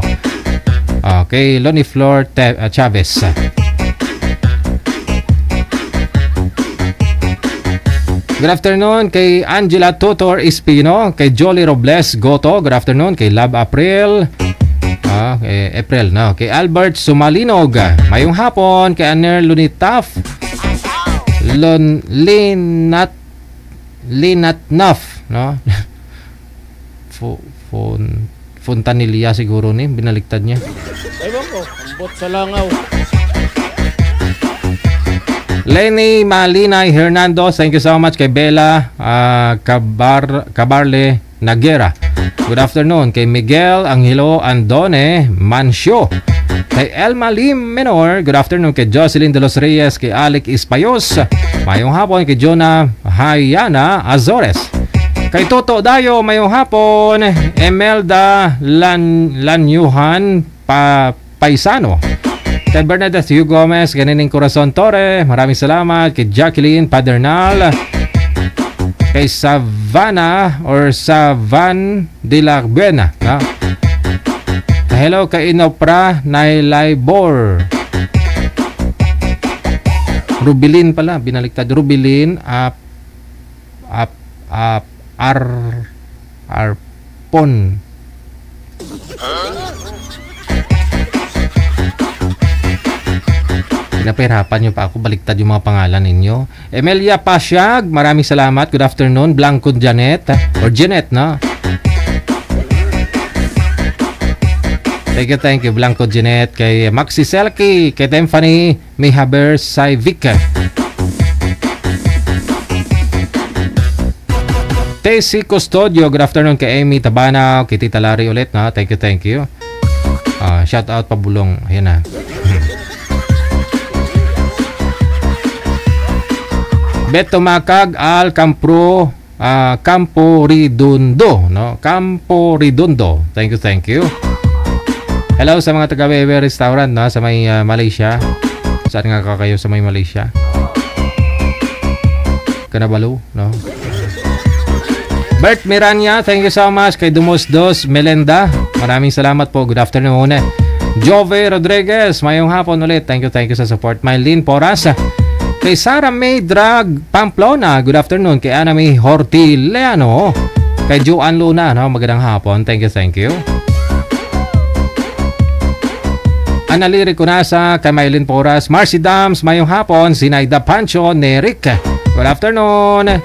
[SPEAKER 2] Kay Lonnie Flor Chavez. Good afternoon kay Angela Tutor Espino, kay Jolly Robles Goto. Good afternoon kay Love April. Kay April, no? Kay Albert Sumalinog. Mayong hapon kay Aner Lunitaf. Linatnaf, no? Fontanilla siguro ni, binaliktad niya.
[SPEAKER 15] Ewan ko, ambot sa langaw.
[SPEAKER 2] Lenny Malinay Hernando, thank you so much. Kay Bella Cabarle Nagera. Good afternoon. Kay Miguel Angelo Andone Mancio. Kay Elma Lim Menor, good afternoon. Kay Jocelyn De Los Reyes, kay Alec Ispayos. Mayong hapon kay Jonah Hayana Azores. Kay Toto Dayo, mayong hapon. Emelda Lanyuhan Paisano. Kay Bernadette Hugh Gomez, kay Nining Corazon Torre, maraming salamat. Kay Jacqueline Padernal. Kay Savannah or Savan de la Buena, no? Hello kay Inopra Nailaybor. Rubilin pala, binaliktad. Rubilin Arpon. Pinapahirapan nyo pa ako, baliktad yung mga pangalan ninyo. Emelia Pasyag, maraming salamat. Good afternoon. Blanco Janet or Janet, no? Thank you, Blanco Janet. Kay Maxi Selki, kay Tiffany Mihaber Saivik. Tessy Custodio, good afternoon. Kay Amy Tabana, kay Tita Larry ulit, no? Thank you. Shout out Pabulong. Ayan na. Beto Macag Al Campo Ridondo, no? Campo Ridondo. Thank you. Hello sa mga taga-Wewe Restaurant, no? Sa may Malaysia. Saan nga kayo sa may Malaysia? Kanabalu, no? Bert Miranya, thank you so much. Kay Dumos Melenda, maraming salamat po. Good afternoon. Jove Rodriguez, mayong hapon ulit. Thank you sa support. Mylene Poras. Kay Sarah May Drag Pamplona, good afternoon. Kay Ana May Hortileano. Kay Joanne Luna, no? Magandang hapon. Thank you. Analiri Kunasa, kay Mylene Poras. Marcy Dams, mayong hapon. Sinaida Pancho Nerik, good afternoon.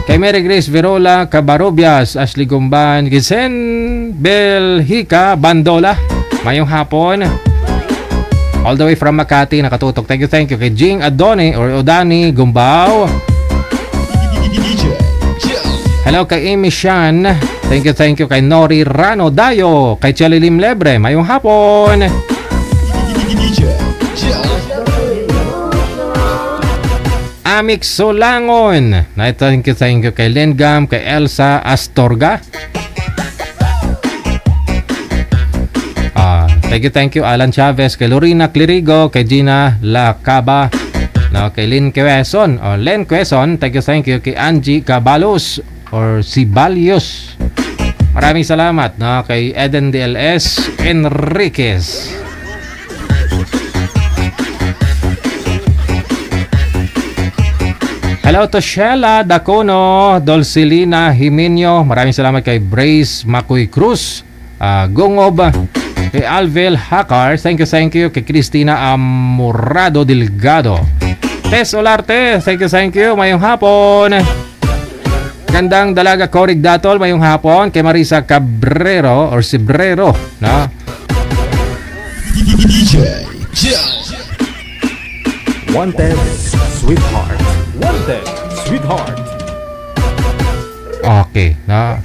[SPEAKER 2] Kay Mary Grace Verola Cabarobias, Ashley Gumban, Gisen Belhika Bandola, mayong hapon. All the way from Makati, nakatutok. Thank you. Kay Jing Adoni or Odani Gumbao. Hello kay Amy Shan. Thank you. Kay Nori Rano Dayo. Kay Chelly Lim Lebre, mayong hapon. Amik Solangon. Thank you. Kay Lengam, kay Elsa Astorga. Thank you. Alan Chavez, kay Lorena Clirigo, kay Gina Lacaba, no? Kay Len Quezon, thank you. Kay Angie Cabalos or Sibalios, maraming salamat, no? Kay Eden DLS Enriquez. Hello to Sheila Dacono, Dolcelina Jimenio, maraming salamat. Kay Brace Macoy Cruz, Gongob, kay Alvel Hakar, thank you. Kay Cristina Amorado Delgado, Tess Olarte, thank you. Mayong hapon. Gandang Dalaga Corig Datol, mayong hapon. Kay Marisa Cabrero or Sibrero, no?
[SPEAKER 1] Wanted Sweetheart.
[SPEAKER 2] Okay, no?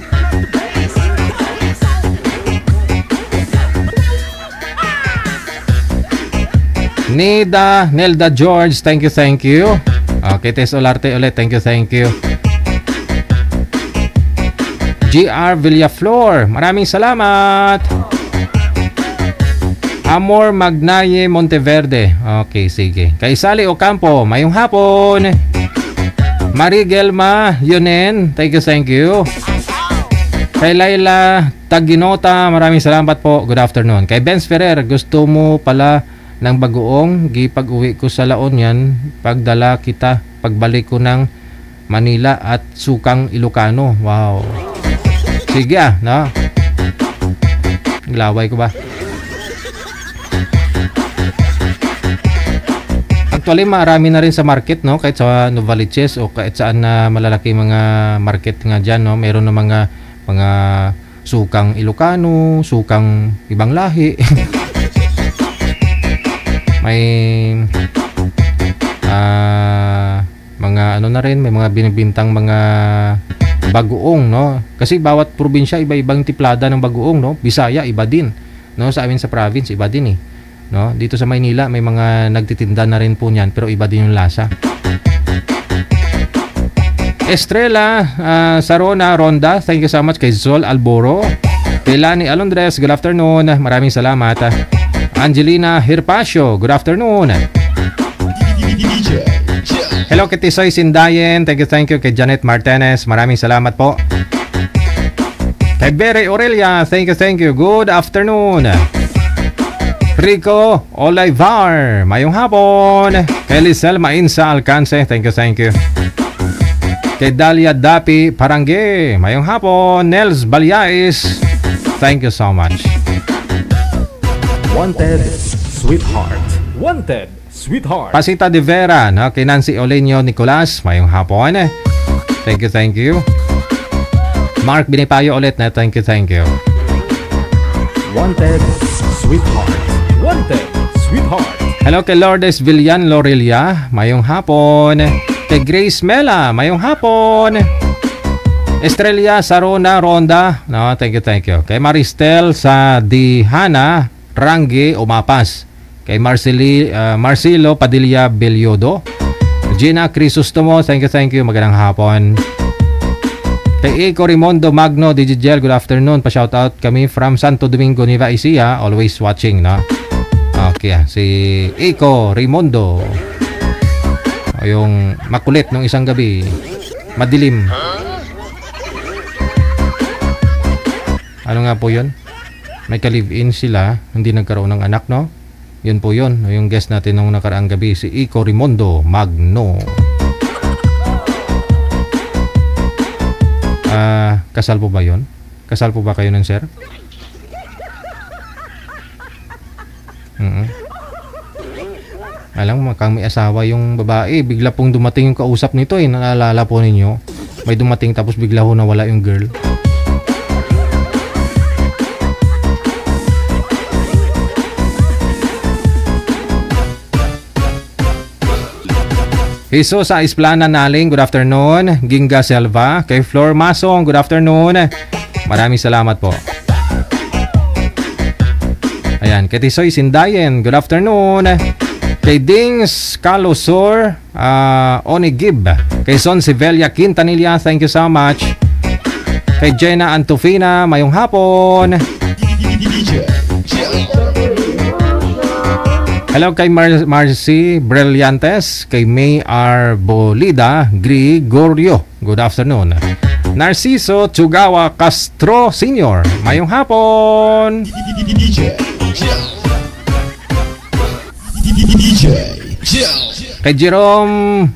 [SPEAKER 2] Nelda George, thank you. Okay, Tess Olarte ulit, thank you. GR Villaflor, maraming salamat. Amor Magnaye Monteverde, okay, sige. Kay Sally Ocampo, mayong hapon. Marigelma Yunen, thank you. Kay Laila Taginota, maraming salamat po. Good afternoon. Kay Benz Ferrer, gusto mo pala ng bagoong, gipag-uwi ko sa Laon yan, pagdala kita, pagbalik ko ng Manila at Sukang Ilocano. Wow. Sige no? Laway ko ba? Actually, marami na rin sa market, no? Kahit sa Novaliches o kahit saan na malalaki mga market nga dyan, no? Meron na mga Sukang Ilocano, Sukang ibang lahi. May mga ano na rin, may mga binibintang mga bagoong, no? Kasi bawat probinsya iba-ibang tiplada ng bagoong, no? Bisaya iba din, no? Sa amin sa province iba din no? Dito sa Maynila may mga nagtitinda na rin po niyan, pero iba din yung lasa. Estrella Sarona Ronda, thank you so much. Kay Zol Alboro, kay Lani Alondres, good afternoon, maraming salamat. Angelina Hirpasio, good afternoon. Hello kay Tisoy Sindayen, thank you. Kay Janet Martinez, maraming salamat po. Kay Bere Aurelia, thank you, good afternoon. Rico Olivar, mayong hapon. Kay Lisel Mainsa Alcance, thank you. Kay Dalia Dapi Parangge, mayong hapon. Nels Balyais, thank you so much.
[SPEAKER 1] Wanted, Sweetheart. Wanted, Sweetheart.
[SPEAKER 2] Pasita de Vera, no? Kay Nancy Oleño Nicolas, mayong hapon. Thank you. Mark Binipayo ulit na, thank you.
[SPEAKER 1] Wanted, Sweetheart. Wanted, Sweetheart.
[SPEAKER 2] Hello kay Lourdes Villan Lorelia, mayong hapon. Kay Grace Mela, mayong hapon. Estrella Sarona Ronda, no, thank you. Kay Maristel sa Dihana Rangi Umapas. Kay Marcelo Padilla Belyodo. Gina Crisostomo, thank you. Magandang hapon. Kay Eco Rimondo Magno Digigel, good afternoon. Pa-shoutout kami from Santo Domingo, Nueva Ecija. Always watching, no? Okay, si Eco Rimondo. O yung makulit nung isang gabi. Madilim. Ano nga po yun? May ka-live-in sila, hindi nagkaroon ng anak, no? Yun po yun. Yung guest natin nung nakaraang gabi, si Eco Rimondo Magno. Kasal po ba yun? Kasal po ba kayo nun, sir? Alam mo, kang may asawa yung babae, bigla pong dumating yung kausap nito naalala po ninyo. May dumating tapos bigla ho nawala yung girl. Jesus sa Isplana Naling, good afternoon. Ginga Selva, kay Flor Masong, good afternoon. Maraming salamat po. Ayan, kay Tisoy Sindayen, good afternoon. Kay Dings Calosor Onigib, kay Son Sivelia Quintanilla, thank you so much. Kay Jenna Antofina, mayong hapon. Hello kay Marcy Brillantes, kay May Arbolida Gregorio, good afternoon. Narciso Chugawa Castro Sr., mayong hapon. Kay Jerome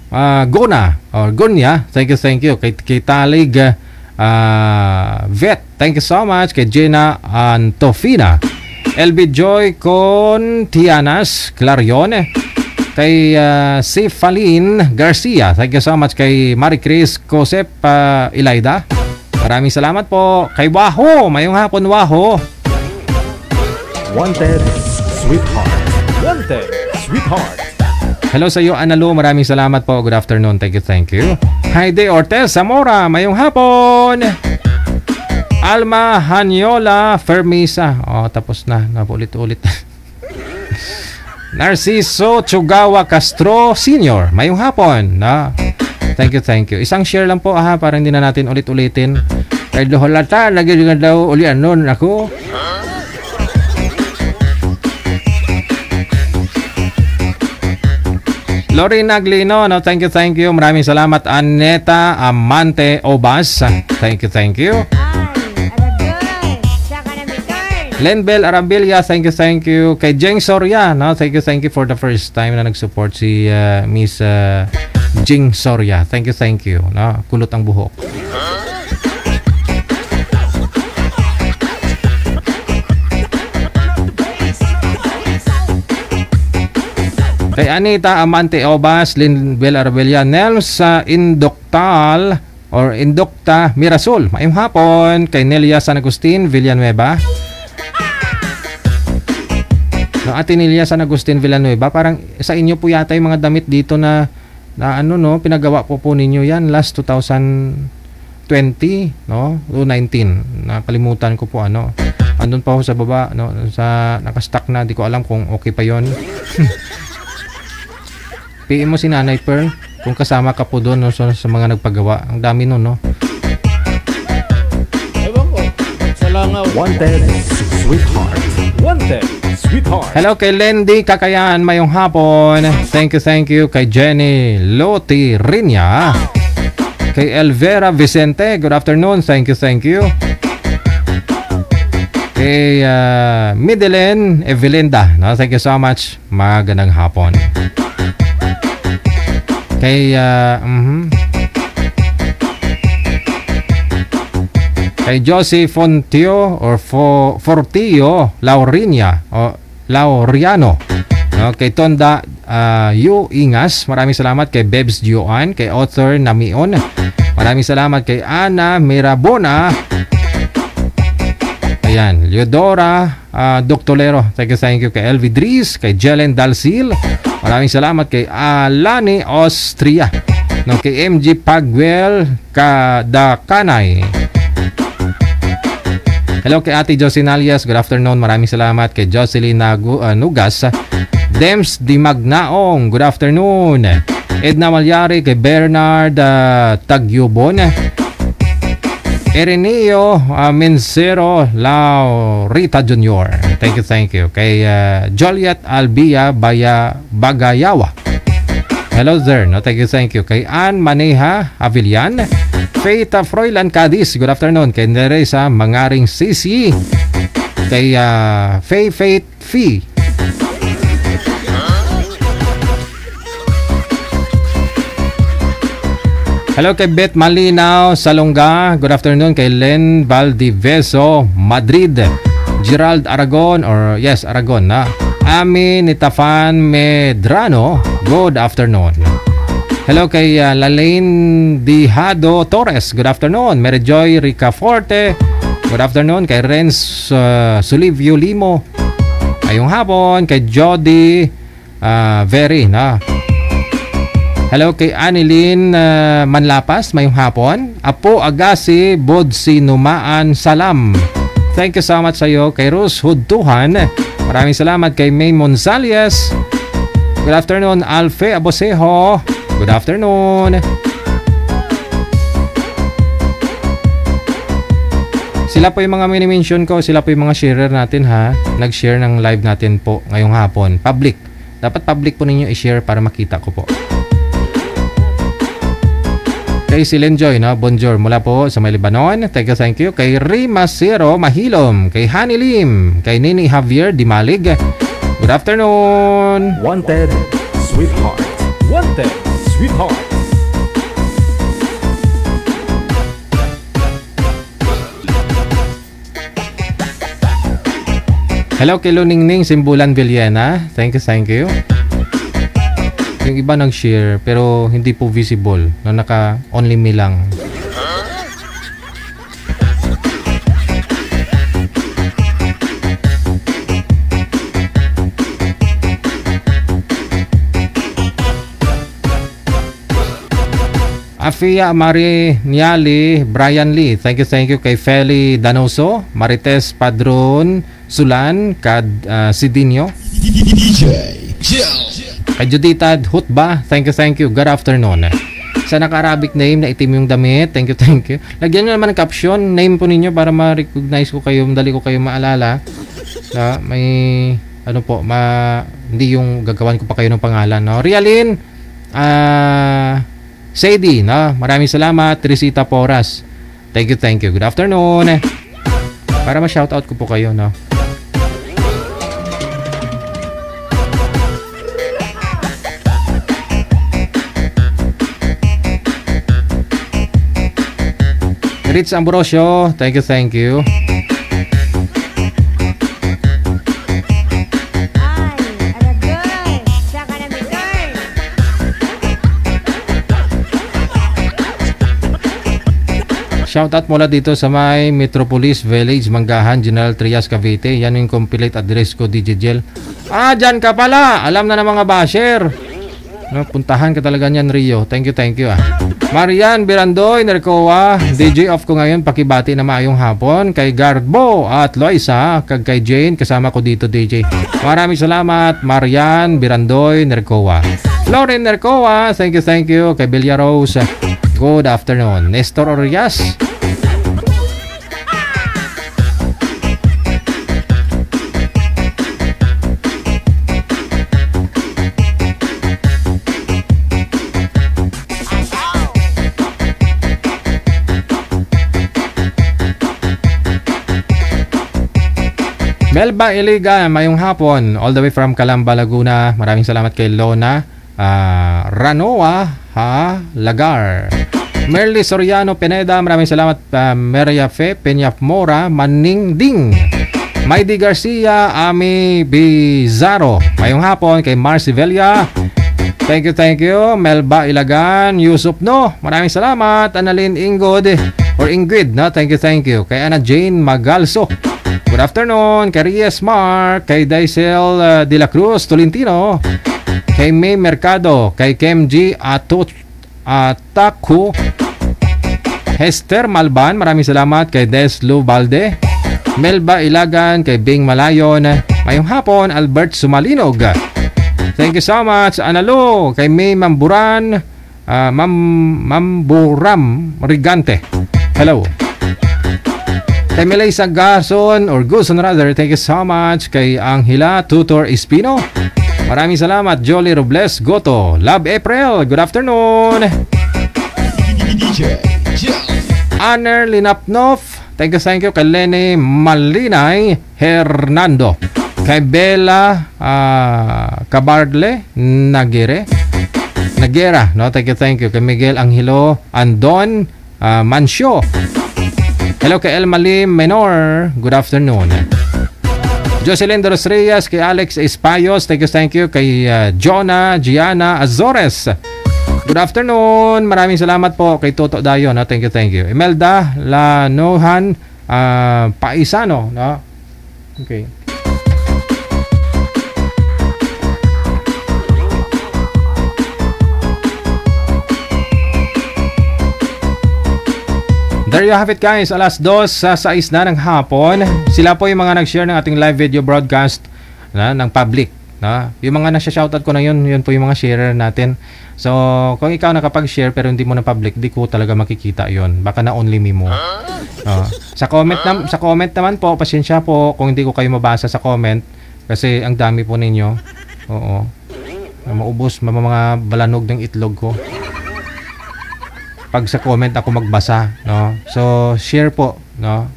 [SPEAKER 2] Gona or Gunya, thank you. Kay Talig Vet, thank you so much. Kay Jenna Antofina, LB Joy Contianas Clarion, kay Sifalin Garcia, thank you so much. Kay Marie Chris Josep Ilaida, maraming salamat po. Kay Waho, mayong hapon Waho.
[SPEAKER 1] Wanted, Sweetheart. Wanted, Sweetheart.
[SPEAKER 2] Hello sa iyo, Analu. Maraming salamat po. Good afternoon. Thank you. Heidi Ortez Zamora, mayong hapon. Alma Hanyola Fermisa. Tapos na. Napulit-ulit. Narciso Chugawa Castro Sr., mayong hapon. Thank you. Isang share lang po para hindi na natin ulit-ulitin. Kay Doholata, nagiging daw ulian nun ako. Lorraine Aglino, no, thank you. Maraming salamat. Aneta Amante Obas, thank you. Lenbel Arabilia, thank you. Kay Jeng Soria, no, thank you for the first time na nag-support si Miss Jing Soria. Thank you. No, kulot ang buhok. Kay Anita Amante Obas, Linbel Arabilia, Nels Indocta Mirasol, maayong hapon. Kay Nelia San Agustin Villanueva. No, Ate Nelia San Agustin Villanueva, parang sa inyo po yata yung mga damit dito na ano, no, pinagawa po ninyo yan last 2020, no, 2019. Nakalimutan ko po ano. Andun pa ako sa baba, no, sa naka-stock na, di ko alam kung okay pa yon. PM mo si Nanay Pearl kung kasama ka po doon, no, sa mga nagpagawa. Ang dami nun, no.
[SPEAKER 15] Ewan ko, sa langaw.
[SPEAKER 1] Wanted, sweetheart. Wanted, sweetheart.
[SPEAKER 2] Hello kay Lendy Kakayan, mayong hapon. Thank you. Kay Jenny Loti Rinya. Kay Elvera Vicente, good afternoon. Thank you. Kay Midelen Evelinda, no, thank you so much. Magandang hapon. Kay kay Josie Fontio or Fortio Laurinia o Lauriano, no, kay Tonda Yu Ingas, maraming salamat. Kay Bebs Joan, kay Author Namion, maraming salamat. Kay Ana Mirabona, ayan, Leodora Doctolero, thank you. Kay Elvi Dries, kay Jelen Dalsil, maraming salamat. Kay Alani Austria, no, kay MG Pagwell Kadakanay. Hello kay Ate Josinalias, good afternoon, maraming salamat. Kay Jocelyn Nugas, Dems Di Magnaong, good afternoon. Edna Malyari, kay Bernard Tagyubon, Erenio Mincero Laurita Jr., thank you. Kay Joliet Albia Bagayawa, hello there, no, thank you. Kay Ann Maneha Avillan, Faith Froilan Cadiz, good afternoon. Kay Neresa Mangaring Sisi, kay Faith Fee. Hello kay Beth Malinaw Salonga, good afternoon. Kay Len Valdiveso Madrid, Gerald Aragon, or yes, Aragon na. Ami Nitafan Medrano, good afternoon. Hello kay Lalaine Dihado Torres, good afternoon. Mary Joy Ricaforte, good afternoon. Kay Renz Sulivio Limo, ayong hapon. Kay Jody Very, na. Hello kay Anilin Manlapas, mayong hapon. Apo Agasi Bodsi Numaan Salam, thank you so much sa iyo. Kay Rose Hudtuhan, maraming salamat. Kay May Monsalias, good afternoon. Alfe Abosejo, good afternoon. Sila po yung mga mini-mention ko, sila po yung mga sharer natin, ha. Nag-share ng live natin po ngayong hapon. Public. Dapat public po ninyo i-share para makita ko po. Kay Silenjoy, no, Bonjour, mula po sa May Libanon, thank you. Kay Rima Zero Mahilom, kay Honey Lim, kay Nini Javier Dimalig, good afternoon.
[SPEAKER 1] Wanted, sweetheart. Wanted, sweetheart.
[SPEAKER 2] Hello kay Luningning Simbulan Villena, thank you. Yung iba nag-share pero hindi po visible, no, naka only me lang. Afia Marie Niali Brian Lee, thank you. Kay Feli Danoso, Marites Padron Sulan, Sidinio, kay Judita Hutba, thank you. Good afternoon. Sa naka-Arabic name na itim yung damit, thank you. Lagyan nyo naman ng caption, name po ninyo para ma-recognize ko kayo, madali ko kayo maalala. May ano po, hindi yung gagawan ko pa kayo ng pangalan, no? Rialin Sadie, no? Maraming salamat. Teresita Poras. Thank you. Good afternoon. Para ma-shoutout ko po kayo, no? Ritz Ambrosio, thank you. Shoutout mula dito sa may Metropolis Village, Manggahan, General Trias, Cavite. Yan yung complete address ko, DJ Jel. Dyan ka pala. Alam na ng mga basher. No, puntahan ka talaga niyan, Rio. Thank you. Marian Birandoy, Nercoa. DJ off ko ngayon. Pakibati na maayong hapon. Kay Garbo at Loisa. Kay Jane. Kasama ko dito, DJ. Maraming salamat. Marian Birandoy, Nercoa. Lauren Nercoa. Thank you. Kay Belia Rose. Good afternoon. Nestor Orias. Melba Iliga, mayong hapon. All the way from Calamba, Laguna. Maraming salamat kay Lona Ranoa Lagar. Merly Soriano Pineda, maraming salamat. Maria Fe Peñafmora Maning Ding. Maidi Garcia, Ami Bizarro. Mayong hapon kay Marcy Velia. Thank you. Melba Ilagan, Yusuf No. Maraming salamat. Annalyn Ingod or Ingrid, no? Thank you. Kay Ana Jane Magalso. Good afternoon. Kay Reyes Mark, kay Daisel De La Cruz Tolentino, kay May Mercado, kay Kemji Ataku, Hester Malban, maraming salamat. Kay Deslu Balde, Melba Ilagan, kay Bing Malayon. Mayong hapon, Albert Sumalinog. Thank you so much. Analo, kay May Mamburan, Mamburam Rigante. Hello. Kay Melissa Gason or Guson rather, thank you so much. Kay Angela Tutor Espino, maraming salamat. Jolly Robles Goto, Love April, good afternoon. Honor Linapnov, thank you. Kay Lenny Malinay Hernando, kay Bella Cabardle Nagera, no? Thank you. Kay Miguel Angelo Andon Mancio. Hello kay El Malim Menor, good afternoon. Jocelyn de los Reyes, kay Alex Espayos, thank you. Kay Jonah Gianna Azores, good afternoon. Maraming salamat po kay Toto Dayon, no? Thank you. Imelda Lanohan Paisano, no? Okay. There you have it guys, alas 2:06 na ng hapon. Sila po yung mga nag-share ng ating live video broadcast ng public. Yung mga nasa-shoutout ko na yun po yung mga sharer natin. So, kung ikaw nakapag-share pero hindi mo na public, di ko talaga makikita yun. Baka na only me mo. Sa comment naman po, pasensya po kung hindi ko kayo mabasa sa comment. Kasi ang dami po ninyo. Oo. Maubos mga balanog ng itlog ko pag sa comment ako magbasa, no? So share po, no?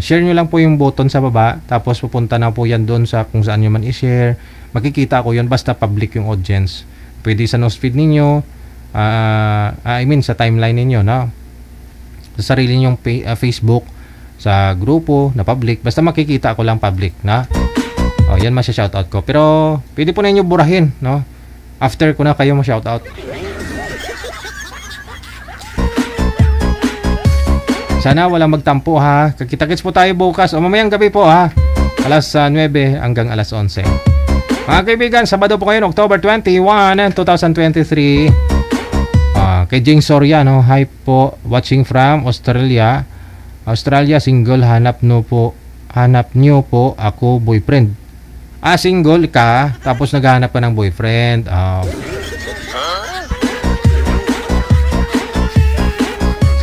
[SPEAKER 2] Share nyo lang po yung button sa baba, tapos pupunta na po yan doon sa kung saan nyo man i-share. Makikita ko yun basta public yung audience. Pwede sa newsfeed ninyo, sa timeline ninyo, no? Sa sarili nyong Facebook, sa grupo na public, basta makikita ko lang public, na? Yan masya-shoutout ko. Pero pwede po na inyo burahin, no? After ko na kayo ma-shoutout. Sana walang magtampo ha. Kita-kits po tayo bukas o mamayang gabi po ha. Alas 9 hanggang alas 11. Mga kaibigan, Sabado po ngayon, October 21, 2023. Kay Jing Soriano, hi po. Watching from Australia. Australia, single, hanap nyo po ako boyfriend. Single ka, tapos naghahanap ka ng boyfriend.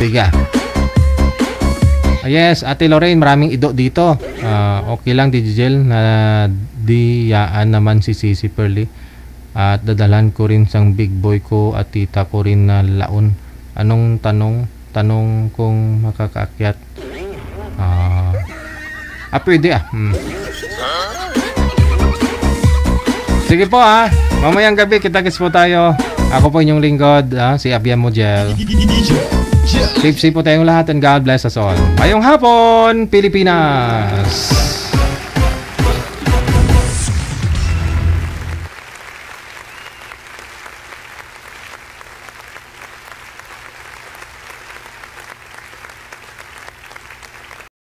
[SPEAKER 2] Sige. Yes, Ate Lorraine, maraming ido dito. Okay lang, Digigel, na diyaan naman si Sisi Pearly. At dadalan ko rin sang big boy ko at tita ko rin na laon. Anong tanong kung makakaakyat? Pwede Sige po mamayang gabi kita-kits po tayo. Ako po inyong lingkod, si Abian Mojel. Safe po tayong lahat and God bless us all. Mayong hapon, Pilipinas!